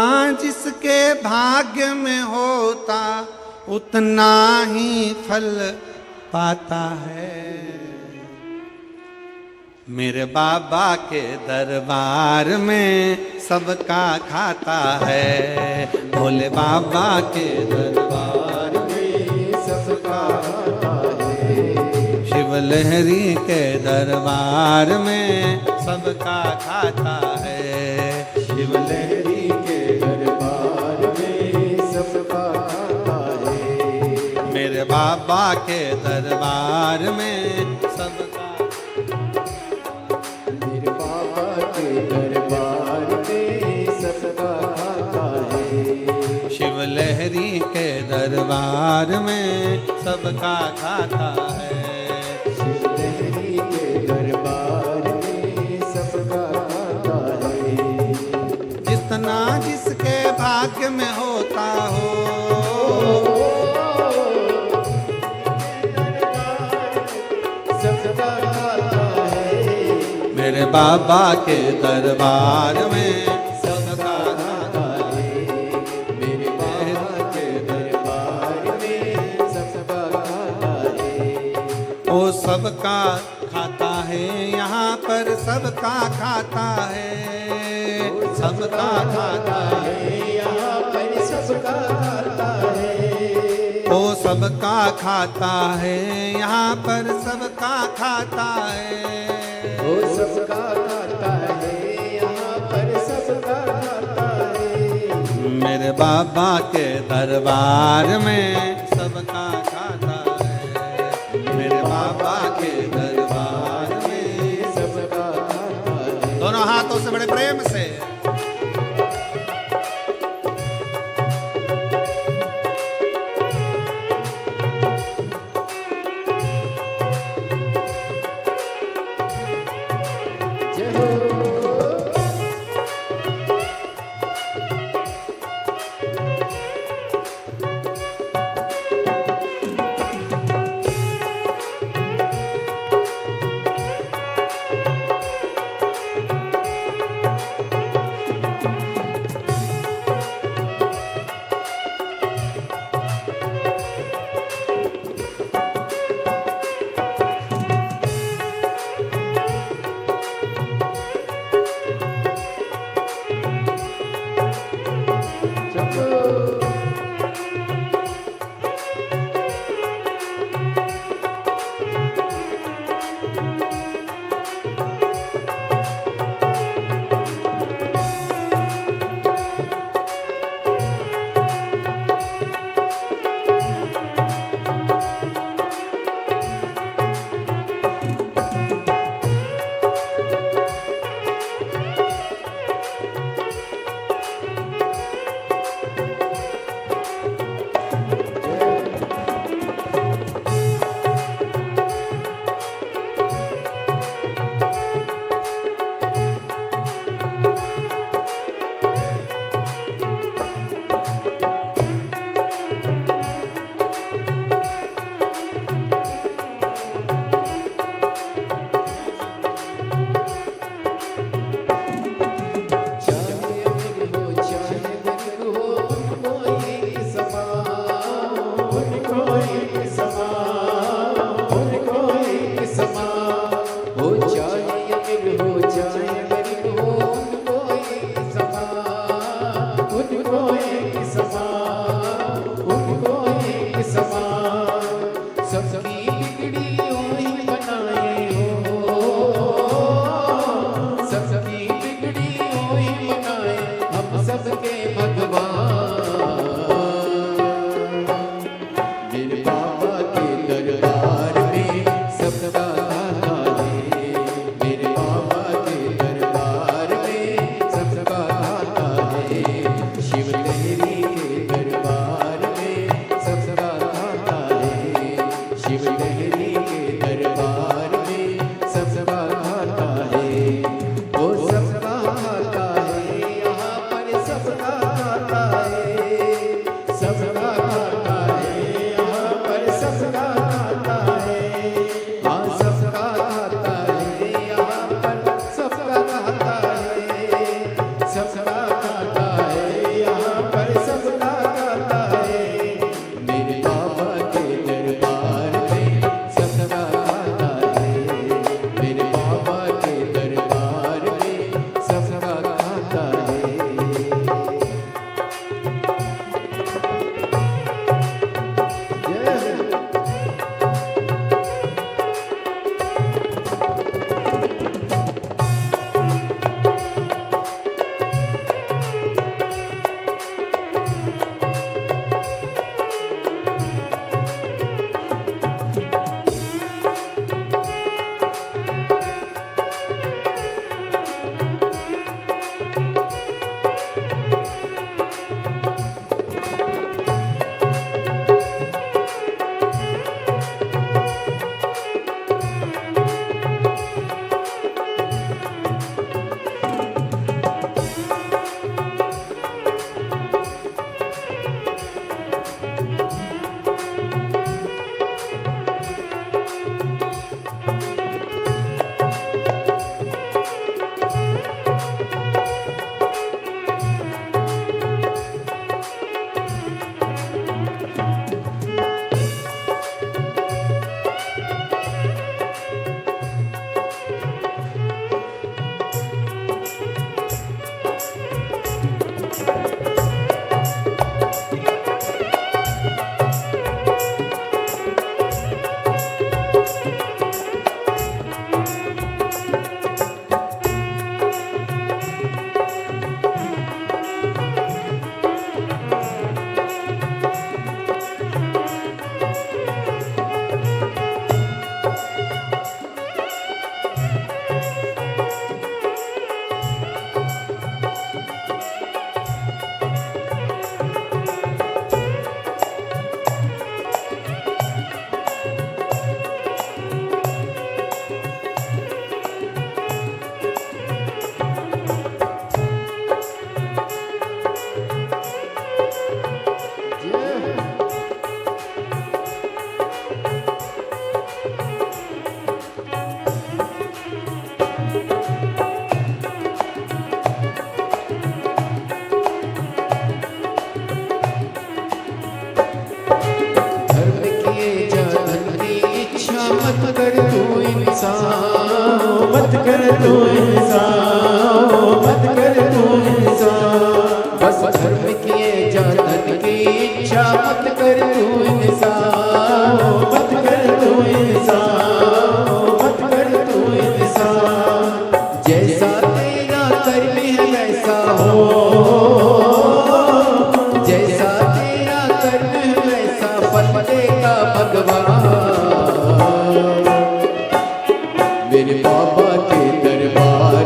जिसके भाग्य में होता, उतना ही फल पाता है। मेरे बाबा के दरबार में सबका खाता है, भोले बाबा के दरबार में सबका खाता है। शिव लहरी के दरबार में सबका खाता है, शिव लहरी के दरबार में सबका खाता है। मेरे बाबा के दरबार में सबका, मेरे बाबा के दरबार में सबका खाता है। शिव लहरी के दरबार में सबका खाता है, शिव लहरी के दरबार में सबका खाता है। जितना जिसके भाग्य में होता हो, मेरे बाबा के दरबार में सबका खाता है। मेरे बाबा के दरबार में सबका खाता है। ओ सबका खाता है, यहाँ पर सबका खाता है, सबका खाता है, यहाँ पर सबका खाता है। ओ सबका खाता है, यहाँ पर सबका खाता है, वो सबका खाता है, यहाँ पर सबका खाता है। मेरे बाबा के दरबार में सबका खाता है, मेरे बाबा के दरबार में सबका खाता है। दोनों हाथों से बड़े प्रेम से सबका खाता है, यहाँ पर सबका खाता है। हाँ सबका खाता है, यहाँ पर सबका खाता है। सबका खाता है, यहाँ पर सबका खाता है। मेरे बाबा के दरबार में सबका खाता है। मेरे बाबा के दरबार में सबका खाता है। मत कर तू इंसान, मत कर तू इंसान, मत कर तू इंसान। बस धर्म किए जातन की इच्छा मत कर तू इंसान, मत कर तू इंसान, मत कर तू इंसान। जैसा तेरा कर्म है वैसा हो, जैसा तेरा कर्म है वैसा फल देगा भगवान। मेरे बाबा के दरबार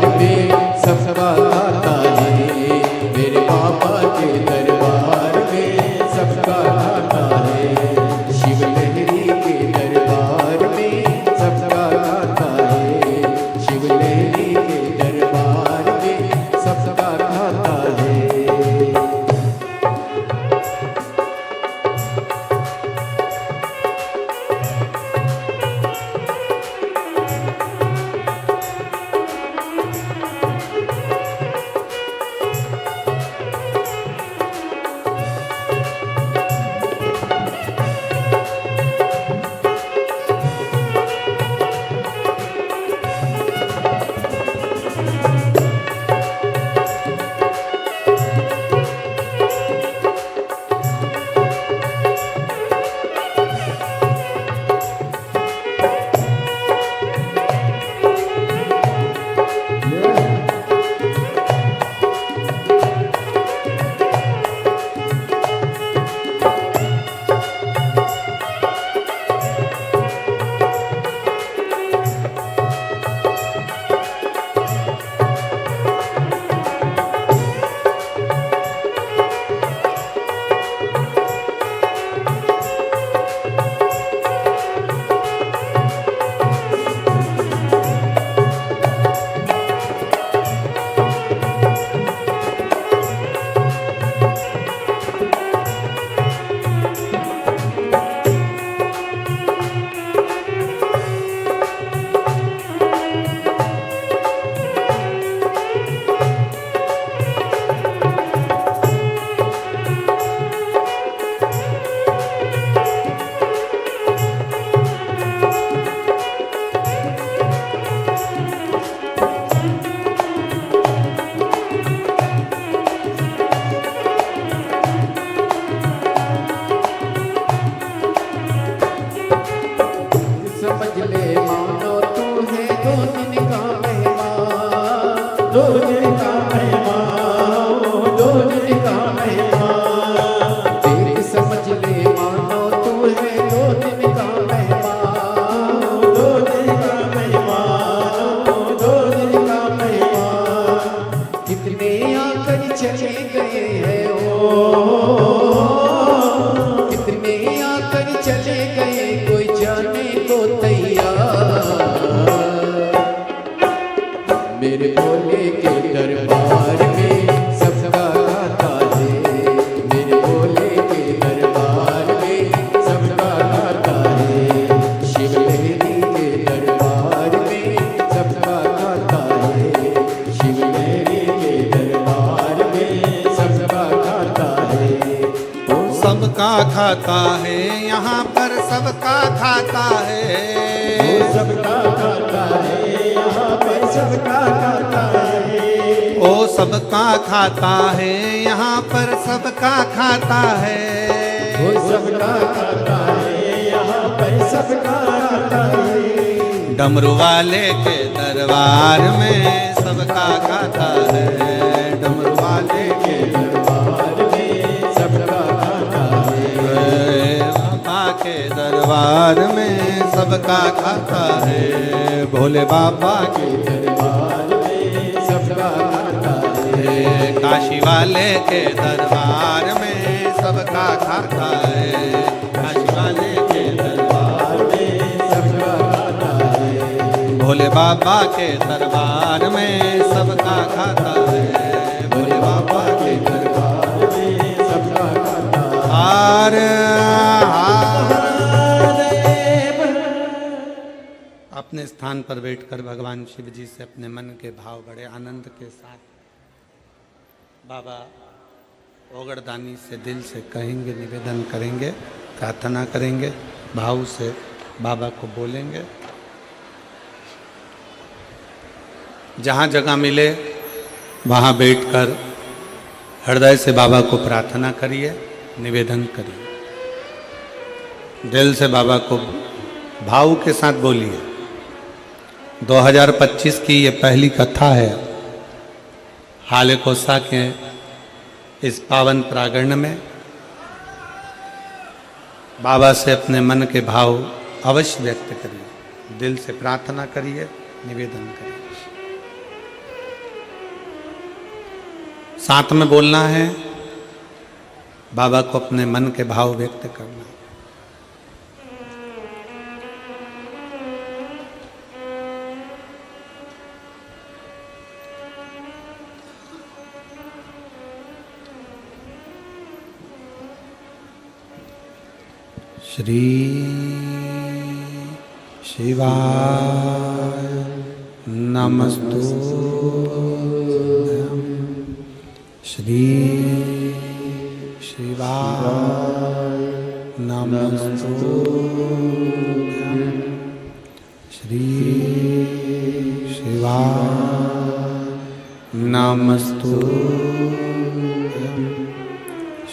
सबका खाता है, यहाँ पर सबका खाता है। वो सबका खाता है, यहाँ पर सबका खाता है। ओ सबका खाता है, यहाँ पर सबका खाता है। वो सबका खाता है, यहाँ पर सबका खाता है। डमरू वाले के दरबार में सबका खाता है। डमरू वाले के दरबार में सबका खाता है। बाबा के दरबार में सबका खाता है। भोले बाबा के दरबार में सबका खाता है। काशी वाले के दरबार में सबका खाता है। काशी वाले के दरबार में सबका खाता है। भोले बाबा के दरबार में सबका खाता है। भोले बाबा के दरबार में सबका खाता है। हार अपने स्थान पर बैठकर भगवान शिव जी से अपने मन के भाव बड़े आनंद के साथ बाबा ओगड़दानी से दिल से कहेंगे, निवेदन करेंगे, प्रार्थना करेंगे, भाव से बाबा को बोलेंगे। जहाँ जगह मिले वहाँ बैठकर हृदय से बाबा को प्रार्थना करिए, निवेदन करिए। दिल से बाबा को भाव के साथ बोलिए। 2025 की ये पहली कथा है हाले कोसा के इस पावन प्रांगण में। बाबा से अपने मन के भाव अवश्य व्यक्त करिए, दिल से प्रार्थना करिए, निवेदन करिए। साथ में बोलना है, बाबा को अपने मन के भाव व्यक्त करना है। श्री शिवाय नमस्तुभ्यं। श्री शिवाय नमस्तुभ्यं। श्री शिवाय नमस्तुभ्यं।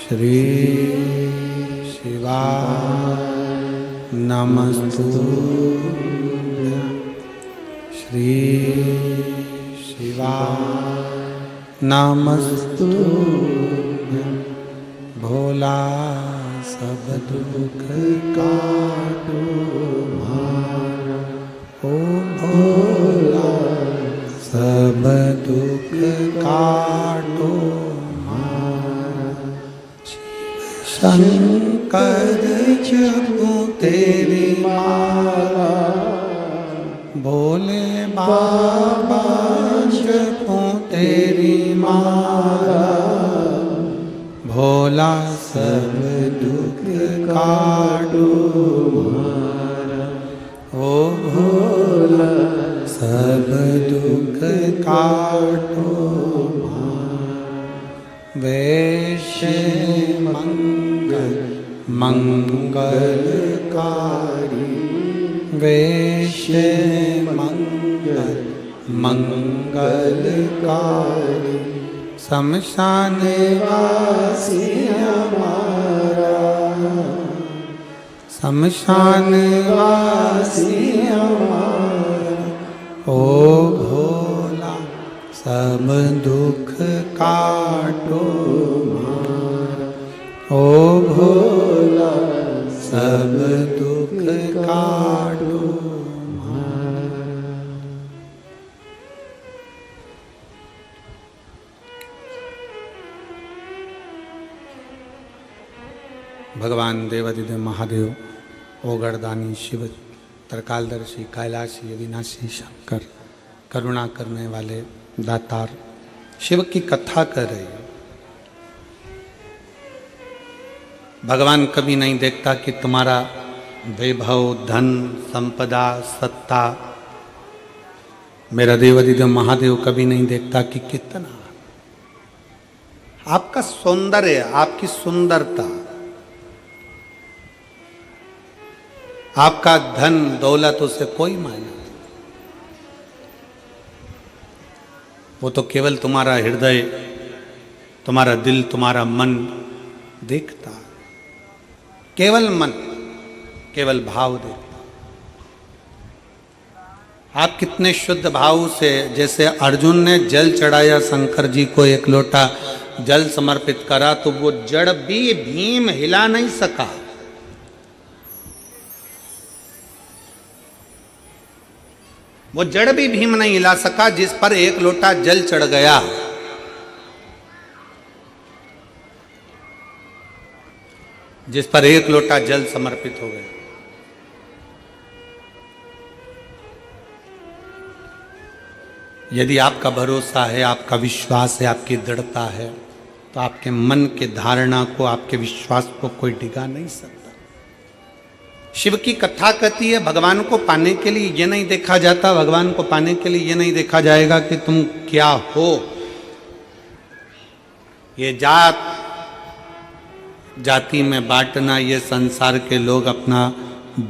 श्री शिवाय नमस्तुभ्यं। श्री शिवाय नमस्तुभ्यं। भोला सब दुख काटो मारा, ओ भोला सब दुख काटो मारा। शंकर जपूं तेरी माला, भोले बाबा जपूं तेरी माला। भोला सब दुख काटो मारा, ओ भोला सब दुख काटो मारा। वैश्य मंगल मंगलकारी, वैश्य मंगल मंगलकारी। शमशान वासी हमारा, शमशान वासी हमारा। ओ भोला सब दुख काटो मारा, ओ भोला सब दुख काटो मारा। भगवान देवादिदेव महादेव, ओगड़दानी शिव, त्रिकालदर्शी, कैलाशी, अविनाशी शंकर, करुणा करने वाले दातार शिव की कथा कर रही है। भगवान कभी नहीं देखता कि तुम्हारा वैभव, धन, संपदा, सत्ता। मेरा देवादिदेव महादेव कभी नहीं देखता कि कितना आपका सौंदर्य, आपकी सुंदरता, आपका धन दौलत उसे कोई मायने नहीं। वो तो केवल तुम्हारा हृदय, तुम्हारा दिल, तुम्हारा मन देखता, केवल मन, केवल भाव देखता। आप कितने शुद्ध भाव से, जैसे अर्जुन ने जल चढ़ाया शंकर जी को, एक लोटा जल समर्पित करा, तो वो जड़ भी भीम हिला नहीं सका। वो जड़ भी भीम नहीं हिला सका जिस पर एक लोटा जल चढ़ गया। जिस पर एक लोटा जल समर्पित हो गया। यदि आपका भरोसा है, आपका विश्वास है, आपकी दृढ़ता है, तो आपके मन के धारणा को, आपके विश्वास को कोई डिगा नहीं सकता। शिव की कथा कहती है भगवान को पाने के लिए ये नहीं देखा जाता, भगवान को पाने के लिए ये नहीं देखा जाएगा कि तुम क्या हो। ये जाति में बांटना, ये संसार के लोग अपना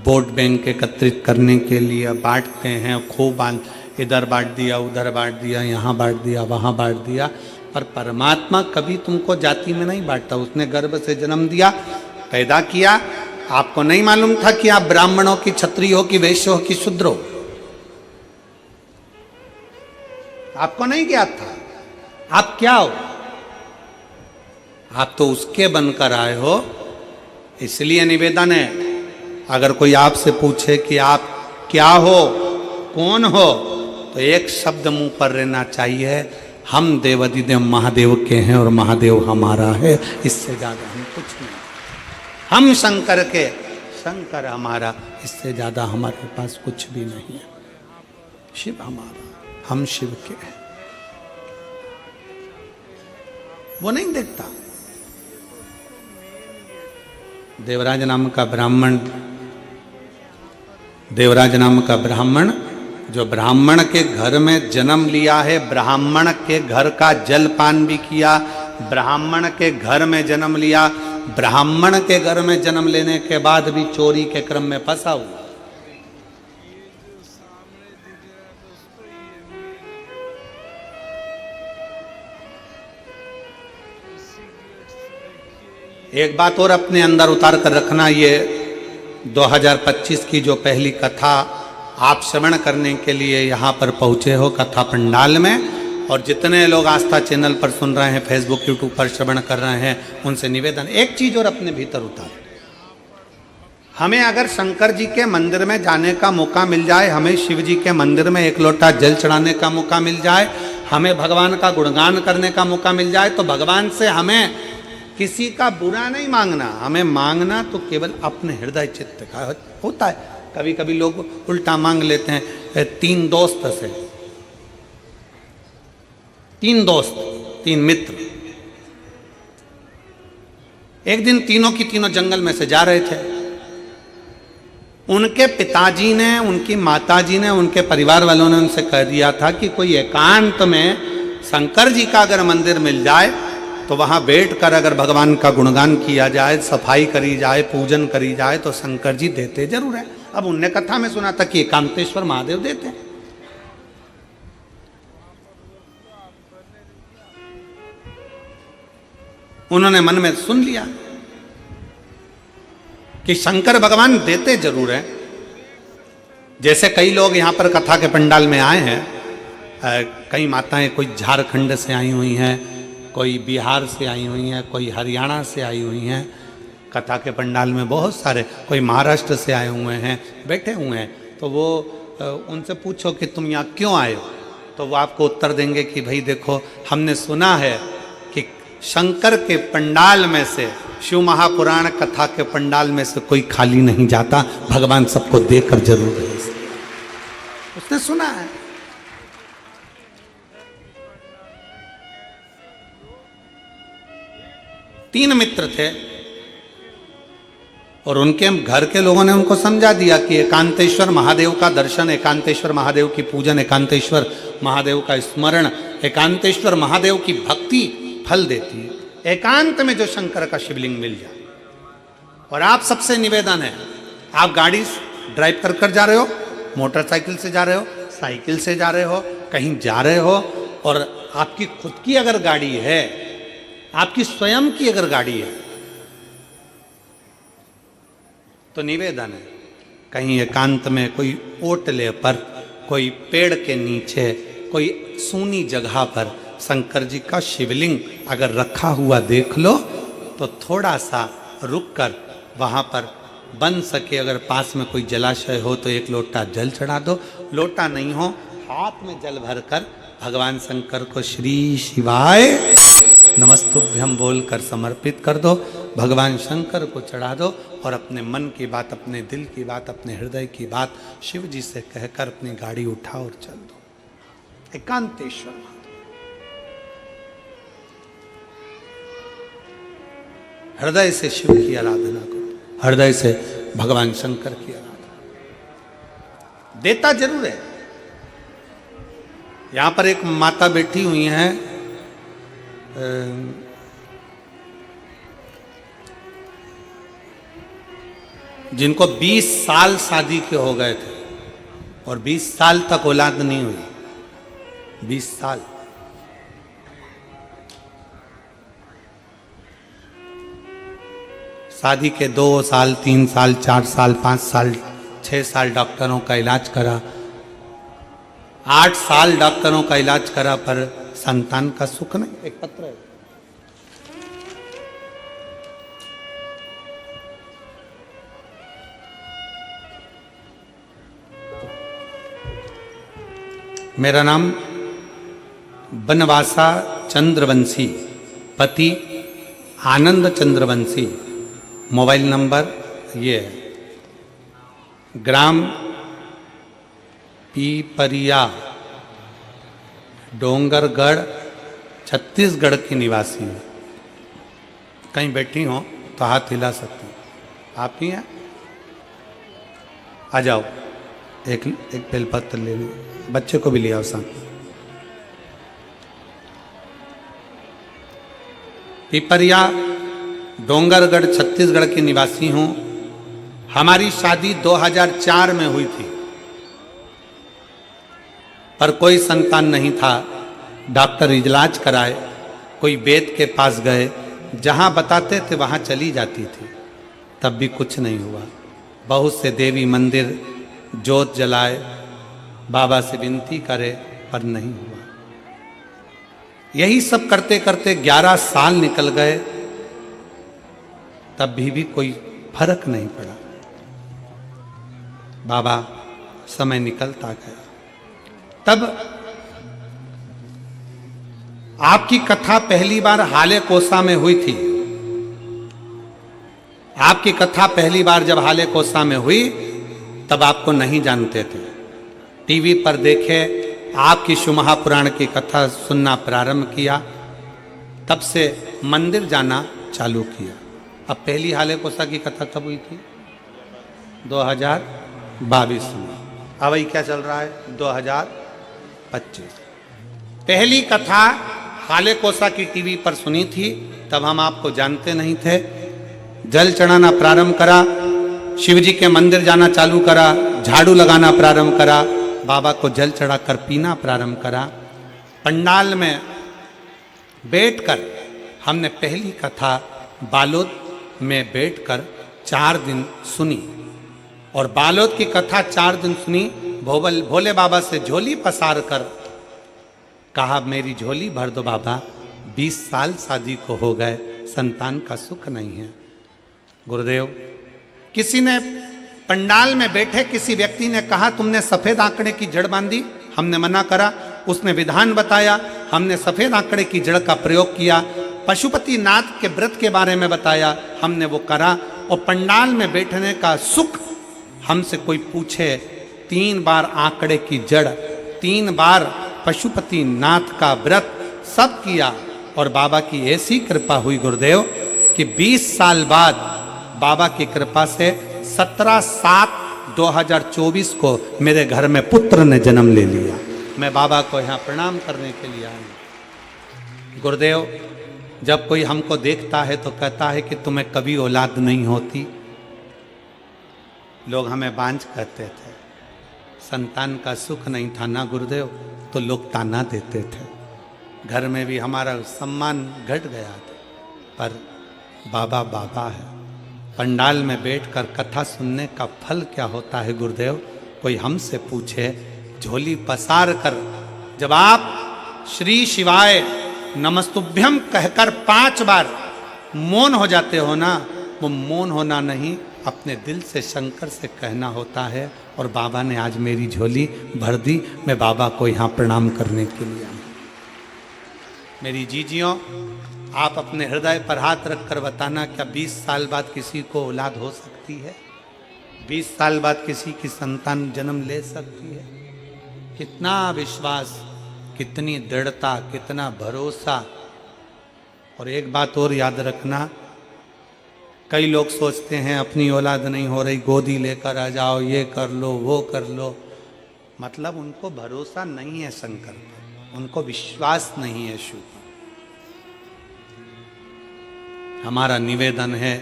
वोट बैंक एकत्रित करने के लिए बांटते हैं। खूब इधर बांट दिया, उधर बांट दिया, यहाँ बांट दिया, वहाँ बांट दिया। पर परमात्मा कभी तुमको जाति में नहीं बांटता। उसने गर्भ से जन्म दिया, पैदा किया। आपको नहीं मालूम था कि आप ब्राह्मणों की, क्षत्रियों की, वैश्यों की, शूद्रों, आपको नहीं ज्ञात था आप क्या हो। आप तो उसके बनकर आए हो। इसलिए निवेदन है, अगर कोई आपसे पूछे कि आप क्या हो, कौन हो, तो एक शब्द मुंह पर रहना चाहिए, हम देवाधिदेव महादेव के हैं और महादेव हमारा है। इससे ज्यादा हम कुछ नहीं। हम शंकर के, शंकर हमारा, इससे ज्यादा हमारे पास कुछ भी नहीं है। शिव हमारा, हम शिव के हैं। वो नहीं देखता। देवराज नाम का ब्राह्मण, देवराज नाम का ब्राह्मण जो ब्राह्मण के घर में जन्म लिया है, ब्राह्मण के घर का जलपान भी किया, ब्राह्मण के घर में जन्म लिया, ब्राह्मण के घर में जन्म लेने के बाद भी चोरी के क्रम में फंसा हुआ। एक बात और अपने अंदर उतार कर रखना, ये 2025 की जो पहली कथा आप श्रवण करने के लिए यहाँ पर पहुँचे हो कथा पंडाल में, और जितने लोग आस्था चैनल पर सुन रहे हैं, फेसबुक यूट्यूब पर श्रवण कर रहे हैं, उनसे निवेदन, एक चीज और अपने भीतर उतार। हमें अगर शंकर जी के मंदिर में जाने का मौका मिल जाए, हमें शिव जी के मंदिर में एक लोटा जल चढ़ाने का मौका मिल जाए, हमें भगवान का गुणगान करने का मौका मिल जाए, तो भगवान से हमें किसी का बुरा नहीं मांगना। हमें मांगना तो केवल अपने हृदय चित्त का होता है। कभी कभी लोग उल्टा मांग लेते हैं। 3 दोस्त से, 3 दोस्त, 3 मित्र, एक दिन तीनों की तीनों जंगल में से जा रहे थे। उनके पिताजी ने, उनकी माताजी ने, उनके परिवार वालों ने उनसे कह दिया था कि कोई एकांत में शंकर जी का अगर मंदिर मिल जाए तो वहां बैठकर अगर भगवान का गुणगान किया जाए, सफाई करी जाए, पूजन करी जाए, तो शंकर जी देते जरूर है। अब उनने कथा में सुना था कि एकांतेश्वर महादेव देते हैं। उन्होंने मन में सुन लिया कि शंकर भगवान देते जरूर हैं। जैसे कई लोग यहाँ पर कथा के पंडाल में आए हैं, कई माताएं, कोई झारखंड से आई हुई हैं, कोई बिहार से आई हुई हैं, कोई हरियाणा से आई हुई हैं। कथा के पंडाल में बहुत सारे, कोई महाराष्ट्र से आए हुए हैं, बैठे हुए हैं। तो वो उनसे पूछो कि तुम यहाँ क्यों आए हो, तो वो आपको उत्तर देंगे कि भाई देखो, हमने सुना है कि शंकर के पंडाल में से, शिव महापुराण कथा के पंडाल में से कोई खाली नहीं जाता, भगवान सबको देकर जरूर है। उसने सुना है। तीन मित्र थे और उनके घर के लोगों ने उनको समझा दिया कि एकांतेश्वर महादेव का दर्शन, एकांतेश्वर महादेव की पूजन, एकांतेश्वर महादेव का स्मरण, एकांतेश्वर महादेव की भक्ति फल देती है। एकांत में जो शंकर का शिवलिंग मिल जाए। और आप सबसे निवेदन है, आप गाड़ी ड्राइव कर कर जा रहे हो, मोटरसाइकिल से जा रहे हो, साइकिल से जा रहे हो, कहीं जा रहे हो, और आपकी खुद की अगर गाड़ी है, आपकी स्वयं की अगर गाड़ी है, तो निवेदन है कहीं एकांत में कोई ओटले पर, कोई पेड़ के नीचे, कोई सूनी जगह पर शंकर जी का शिवलिंग अगर रखा हुआ देख लो तो थोड़ा सा रुक कर वहाँ पर बन सके, अगर पास में कोई जलाशय हो तो एक लोटा जल चढ़ा दो, लोटा नहीं हो हाथ में जल भर कर भगवान शंकर को श्री शिवाय नमस्तुभ्यम बोलकर समर्पित कर दो, भगवान शंकर को चढ़ा दो और अपने मन की बात, अपने दिल की बात, अपने हृदय की बात शिव जी से कहकर अपनी गाड़ी उठा और चल दो। एकांतेश्वर महादेव, हृदय से शिव की आराधना करो, हृदय से भगवान शंकर की आराधना। देता जरूर है। यहां पर एक माता बैठी हुई हैं, जिनको 20 साल शादी के हो गए थे और 20 साल तक औलाद नहीं हुई। 20 साल। शादी के 2 साल, 3 साल, 4 साल, 5 साल, 6 साल डॉक्टरों का इलाज करा, 8 साल डॉक्टरों का इलाज करा, पर संतान का सुख नहीं। एक पत्र है, मेरा नाम बनवासा चंद्रवंशी, पति आनंद चंद्रवंशी, मोबाइल नंबर ये है, ग्राम पीपरिया, डोंगरगढ़, छत्तीसगढ़ की निवासी हूँ। कहीं बैठी हो तो हाथ हिला सकती हूँ। आप ही हैं? आ जाओ, एक बेलपत्र ले लो, बच्चे को भी ले आओ साथ। पिपरिया, डोंगरगढ़, छत्तीसगढ़ की निवासी हूँ। हमारी शादी 2004 में हुई थी, पर कोई संतान नहीं था। डॉक्टर इलाज कराए, कोई वेद के पास गए, जहाँ बताते थे वहाँ चली जाती थी, तब भी कुछ नहीं हुआ। बहुत से देवी मंदिर जोत जलाए, बाबा से विनती करे, पर नहीं हुआ। यही सब करते करते 11 साल निकल गए, तब भी कोई फर्क नहीं पड़ा। बाबा समय निकलता गया। तब आपकी कथा पहली बार हाले कोसा में हुई थी। आपकी कथा पहली बार जब हाले कोसा में हुई, तब आपको नहीं जानते थे। टीवी पर देखे, आपकी शिव महापुराण की कथा सुनना प्रारंभ किया, तब से मंदिर जाना चालू किया। अब पहली हाले कोसा की कथा कब हुई थी? 2022 में। अब वही क्या चल रहा है? 2025। पहली कथा हाले कोसा की टीवी पर सुनी थी, तब हम आपको जानते नहीं थे। जल चढ़ाना प्रारंभ करा, शिव जी के मंदिर जाना चालू करा, झाड़ू लगाना प्रारंभ करा, बाबा को जल चढ़ाकर पीना प्रारंभ करा। पंडाल में बैठकर हमने पहली कथा बालोद में बैठकर 4 दिन सुनी, और बालोद की कथा 4 दिन सुनी। भोले बाबा से झोली पसार कर कहा, मेरी झोली भर दो बाबा, 20 साल शादी को हो गए, संतान का सुख नहीं है। गुरुदेव, किसी ने पंडाल में बैठे किसी व्यक्ति ने कहा, तुमने सफेद आंकड़े की जड़ बांधी। हमने मना करा, उसने विधान बताया, हमने सफेद आंकड़े की जड़ का प्रयोग किया। पशुपति नाथ के व्रत के बारे में बताया, हमने वो करा। और पंडाल में बैठने का सुख हमसे कोई पूछे, 3 बार आंकड़े की जड़, 3 बार पशुपति नाथ का व्रत, सब किया। और बाबा की ऐसी कृपा हुई गुरुदेव कि 20 साल बाद बाबा की कृपा से 17/7/2024 को मेरे घर में पुत्र ने जन्म ले लिया। मैं बाबा को यहाँ प्रणाम करने के लिए आया। गुरुदेव, जब कोई हमको देखता है तो कहता है कि तुम्हें कभी औलाद नहीं होती, लोग हमें बांझ कहते थे, संतान का सुख नहीं था ना गुरुदेव, तो लोग ताना देते थे, घर में भी हमारा सम्मान घट गया था। पर बाबा बाबा है। पंडाल में बैठकर कथा सुनने का फल क्या होता है गुरुदेव? कोई हमसे पूछे, झोली पसार कर जब आप श्री शिवाय नमस्तुभ्यम कहकर 5 बार मौन हो जाते हो ना, वो मौन होना नहीं, अपने दिल से शंकर से कहना होता है। और बाबा ने आज मेरी झोली भर दी, मैं बाबा को यहाँ प्रणाम करने के लिए आया। मेरी जीजियों, आप अपने हृदय पर हाथ रखकर बताना, क्या 20 साल बाद किसी को औलाद हो सकती है? 20 साल बाद किसी की संतान जन्म ले सकती है? कितना विश्वास, कितनी दृढ़ता, कितना भरोसा। और एक बात और याद रखना, कई लोग सोचते हैं अपनी औलाद नहीं हो रही, गोदी लेकर आ जाओ, ये कर लो, वो कर लो। मतलब उनको भरोसा नहीं है शंकर पर, उनको विश्वास नहीं है शिव पर। हमारा निवेदन है,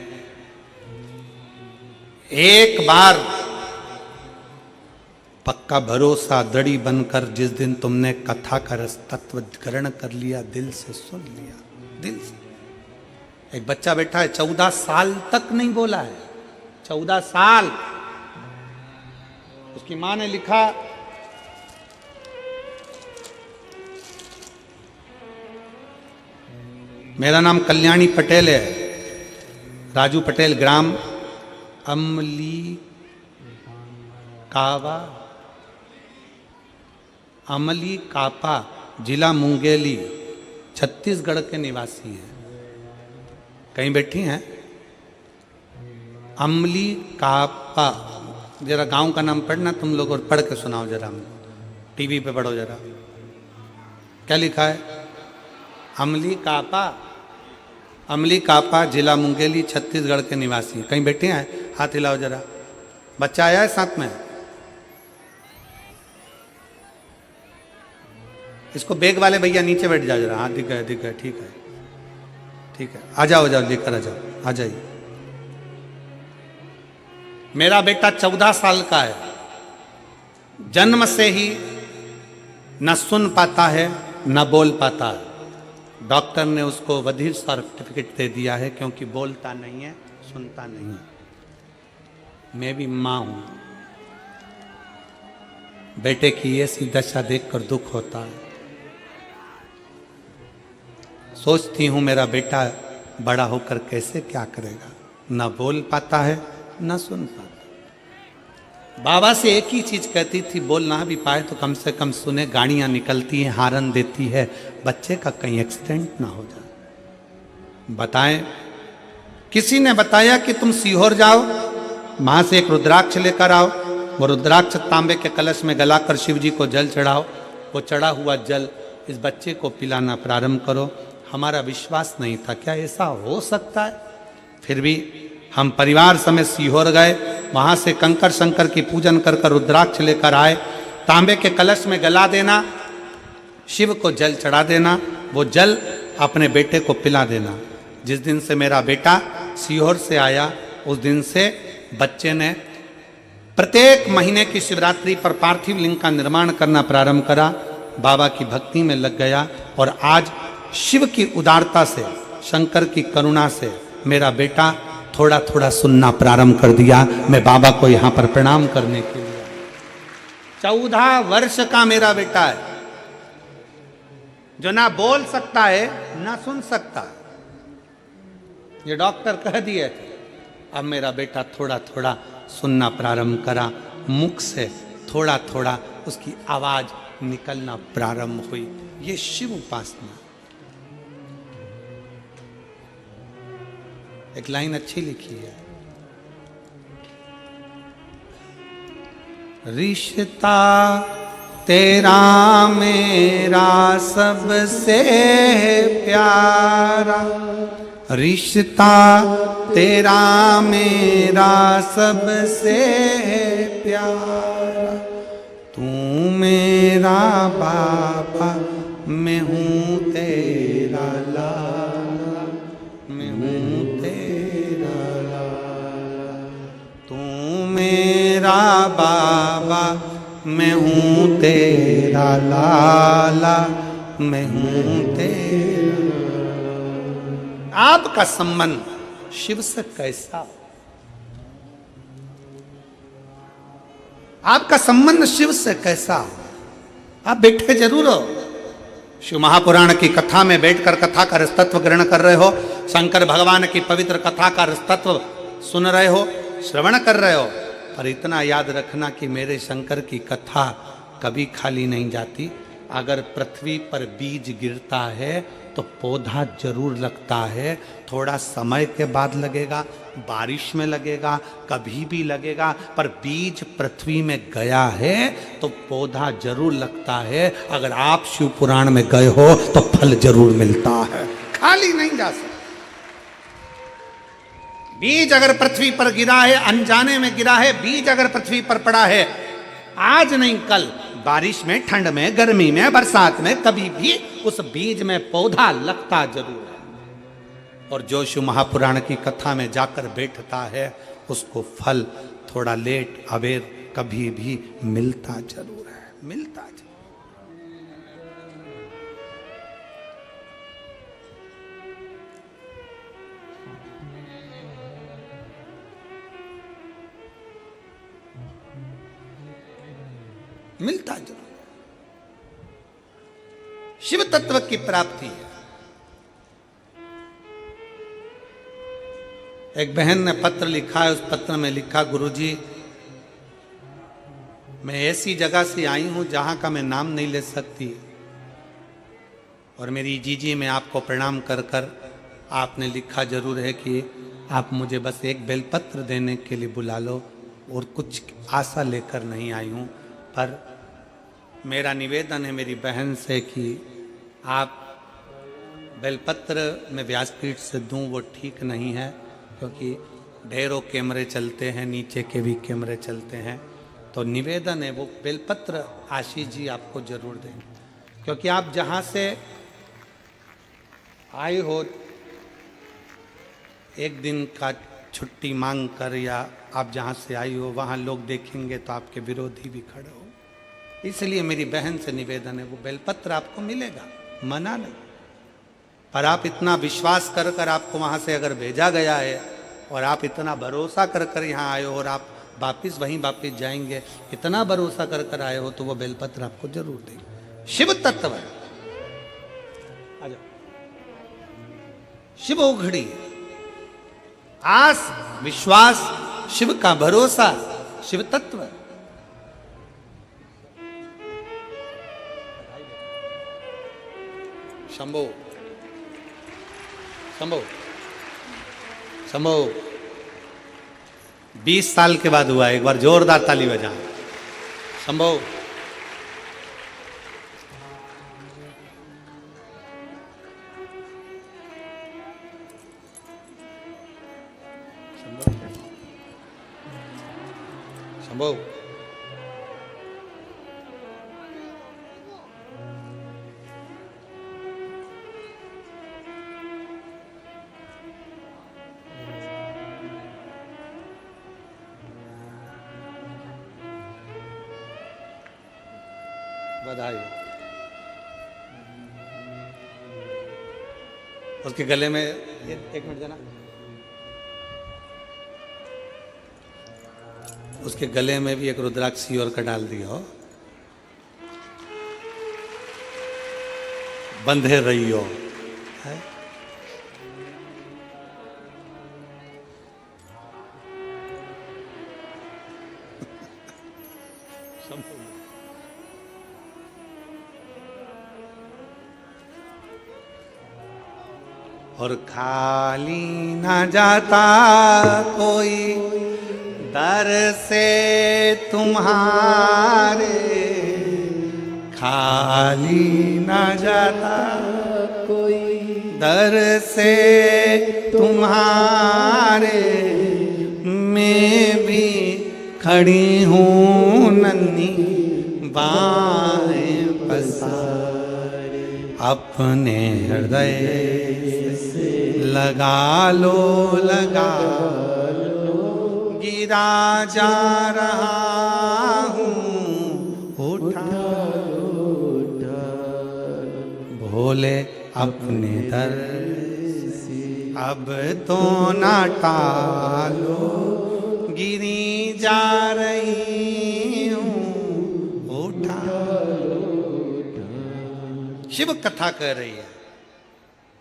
एक बार पक्का भरोसा दड़ी बनकर जिस दिन तुमने कथा का रस तत्व ग्रहण कर लिया, दिल से सुन लिया, दिल से। एक बच्चा बैठा है, 14 साल तक नहीं बोला है, 14 साल। उसकी मां ने लिखा, मेरा नाम कल्याणी पटेल है, राजू पटेल, ग्राम अमली कापा, जिला मुंगेली, छत्तीसगढ़ के निवासी हैं। कहीं बैठी हैं? अमली कापा, जरा गांव का नाम पढ़ना तुम लोग, और पढ़ के सुनाओ जरा, टीवी पे पढ़ो जरा, क्या लिखा है? अमली कापा, जिला मुंगेली, छत्तीसगढ़ के निवासी। कहीं बैठे हैं? हाथ हिलाओ जरा। बच्चा आया है साथ में? इसको बैग वाले भैया नीचे बैठ जाओ जरा। हाँ, दिख गए, ठीक है, ठीक है, आ जाओ, लेकर आ जाओ, आ जाइए। मेरा बेटा 14 साल का है, जन्म से ही न सुन पाता है न बोल पाता है। डॉक्टर ने उसको बधिर सर्टिफिकेट दे दिया है, क्योंकि बोलता नहीं है, सुनता नहीं है। मैं भी मां हूं, बेटे की ऐसी दशा देखकर दुख होता है। सोचती हूं मेरा बेटा बड़ा होकर कैसे क्या करेगा, ना बोल पाता है ना सुन पाता। बाबा से एक ही चीज कहती थी, बोल ना भी पाए तो कम से कम सुने। गाड़ियां निकलती हैं, हारन देती है, बच्चे का कहीं एक्सीडेंट ना हो जाए। बताएं, किसी ने बताया कि तुम सीहोर जाओ, वहां से एक रुद्राक्ष लेकर आओ, वो रुद्राक्ष तांबे के कलश में गलाकर शिव जी को जल चढ़ाओ, वो चढ़ा हुआ जल इस बच्चे को पिलाना प्रारंभ करो। हमारा विश्वास नहीं था, क्या ऐसा हो सकता है? फिर भी हम परिवार समेत सीहोर गए, वहां से कंकर शंकर की पूजन कर कर रुद्राक्ष लेकर आए। तांबे के कलश में गला देना, शिव को जल चढ़ा देना, वो जल अपने बेटे को पिला देना। जिस दिन से मेरा बेटा सीहोर से आया, उस दिन से बच्चे ने प्रत्येक महीने की शिवरात्रि पर पार्थिव लिंग का निर्माण करना प्रारंभ करा, बाबा की भक्ति में लग गया। और आज शिव की उदारता से, शंकर की करुणा से मेरा बेटा थोड़ा थोड़ा सुनना प्रारंभ कर दिया। मैं बाबा को यहाँ पर प्रणाम करने के लिए, 14 वर्ष का मेरा बेटा है, जो ना बोल सकता है ना सुन सकता। ये डॉक्टर कह दिए थे। अब मेरा बेटा थोड़ा थोड़ा सुनना प्रारंभ करा, मुख से थोड़ा थोड़ा उसकी आवाज निकलना प्रारंभ हुई। ये शिव उपासना। एक लाइन अच्छी लिखी है, रिश्ता तेरा मेरा सबसे प्यारा, रिश्ता तेरा मेरा सबसे प्यारा, तू मेरा बाबा, मैं हूँ तेरा लाला, मैं हूँ तेरा लाला। तू मेरा बाबा, मैं हूँ तेरा लाला, मैं हूँ तेरा। आपका संबंध शिव से कैसा? आपका संबंध शिव से कैसा? आप बैठे जरूर हो, शिव महापुराण की कथा में बैठकर कथा का रसतत्व ग्रहण कर रहे हो, शंकर भगवान की पवित्र कथा का रसतत्व सुन रहे हो, श्रवण कर रहे हो, पर इतना याद रखना कि मेरे शंकर की कथा कभी खाली नहीं जाती। अगर पृथ्वी पर बीज गिरता है तो पौधा जरूर लगता है, थोड़ा समय के बाद लगेगा, बारिश में लगेगा, कभी भी लगेगा, पर बीज पृथ्वी में गया है तो पौधा जरूर लगता है। अगर आप शिव पुराण में गए हो तो फल जरूर मिलता है, खाली नहीं जा सकता। बीज अगर पृथ्वी पर गिरा है, अनजाने में गिरा है, बीज अगर पृथ्वी पर पड़ा है, आज नहीं कल, बारिश में, ठंड में, गर्मी में, बरसात में, कभी भी उस बीज में पौधा लगता जरूर है। और जो शिव महापुराण की कथा में जाकर बैठता है उसको फल थोड़ा लेट अबेर कभी भी मिलता जरूर है, मिलता जरूर। मिलता जरूर। शिव तत्व की प्राप्ति है। एक बहन ने पत्र लिखा है, उस पत्र में लिखा, गुरुजी मैं ऐसी जगह से आई हूं जहां का मैं नाम नहीं ले सकती, और मेरी जीजी मैं आपको प्रणाम कर कर आपने लिखा जरूर है कि आप मुझे बस एक बेलपत्र देने के लिए बुला लो, और कुछ आशा लेकर नहीं आई हूं, पर मेरा निवेदन है मेरी बहन से कि आप बेलपत्र में व्यासपीठ से दूं वो ठीक नहीं है, क्योंकि ढेरों कैमरे चलते हैं, नीचे के भी कैमरे चलते हैं। तो निवेदन है वो बेलपत्र आशीष जी आपको जरूर दें, क्योंकि आप जहाँ से आए हो एक दिन का छुट्टी मांग कर, या आप जहाँ से आई हो वहाँ लोग देखेंगे तो आपके विरोधी भी खड़े हो। इसलिए मेरी बहन से निवेदन है वो बेलपत्र आपको मिलेगा, मना नहीं, पर आप इतना विश्वास कर कर आपको वहाँ से अगर भेजा गया है और आप इतना भरोसा कर कर यहाँ आए हो और आप वापिस वहीं वापिस जाएंगे, इतना भरोसा कर कर आए हो, तो वो बेलपत्र आपको जरूर देंगे। शिव तत्व है, आ जाओ। शिव उघड़ी, आस विश्वास, शिव का भरोसा, शिव तत्व है। शंभो शंभो शंभो 20 साल के बाद हुआ, एक बार जोरदार ताली बजा। शंभो शंभो बधाई। उसके गले में एक मिनट देना, उसके गले में भी एक रुद्राक्षी और का डाल दिया हो, बंधे रही हो। और खाली ना जाता कोई दर से तुम्हारे, खाली ना जाता कोई दर से तुम्हारे, मैं भी खड़ी हूँ नन्ही बाहें पसारे, अपने हृदय से लगा लो, लगा लो, गिरा जा रहा हूँ, उठा भोले अपने दर से अब तो ना टालो, गिरी जा रही हूँ, उठा। शिव कथा कर रही है।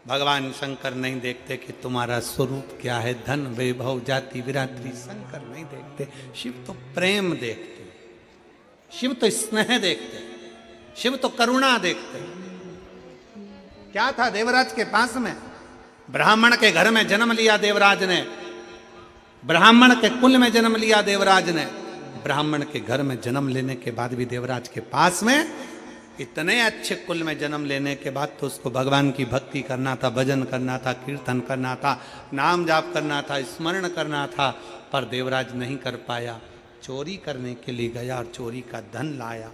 भगवान शंकर नहीं देखते कि तुम्हारा स्वरूप क्या है, धन वैभव जाति विरात्रि, शंकर नहीं देखते। शिव तो प्रेम देखते, शिव तो स्नेह देखते, शिव तो करुणा देखते। क्या था देवराज के पास में? ब्राह्मण के घर में जन्म लिया देवराज ने, ब्राह्मण के कुल में जन्म लिया देवराज ने। ब्राह्मण के घर में जन्म लेने के बाद भी देवराज के पास में, इतने अच्छे कुल में जन्म लेने के बाद तो उसको भगवान की भक्ति करना था, भजन करना था, कीर्तन करना था, नाम जाप करना था, स्मरण करना था, पर देवराज नहीं कर पाया। चोरी करने के लिए गया और चोरी का धन लाया।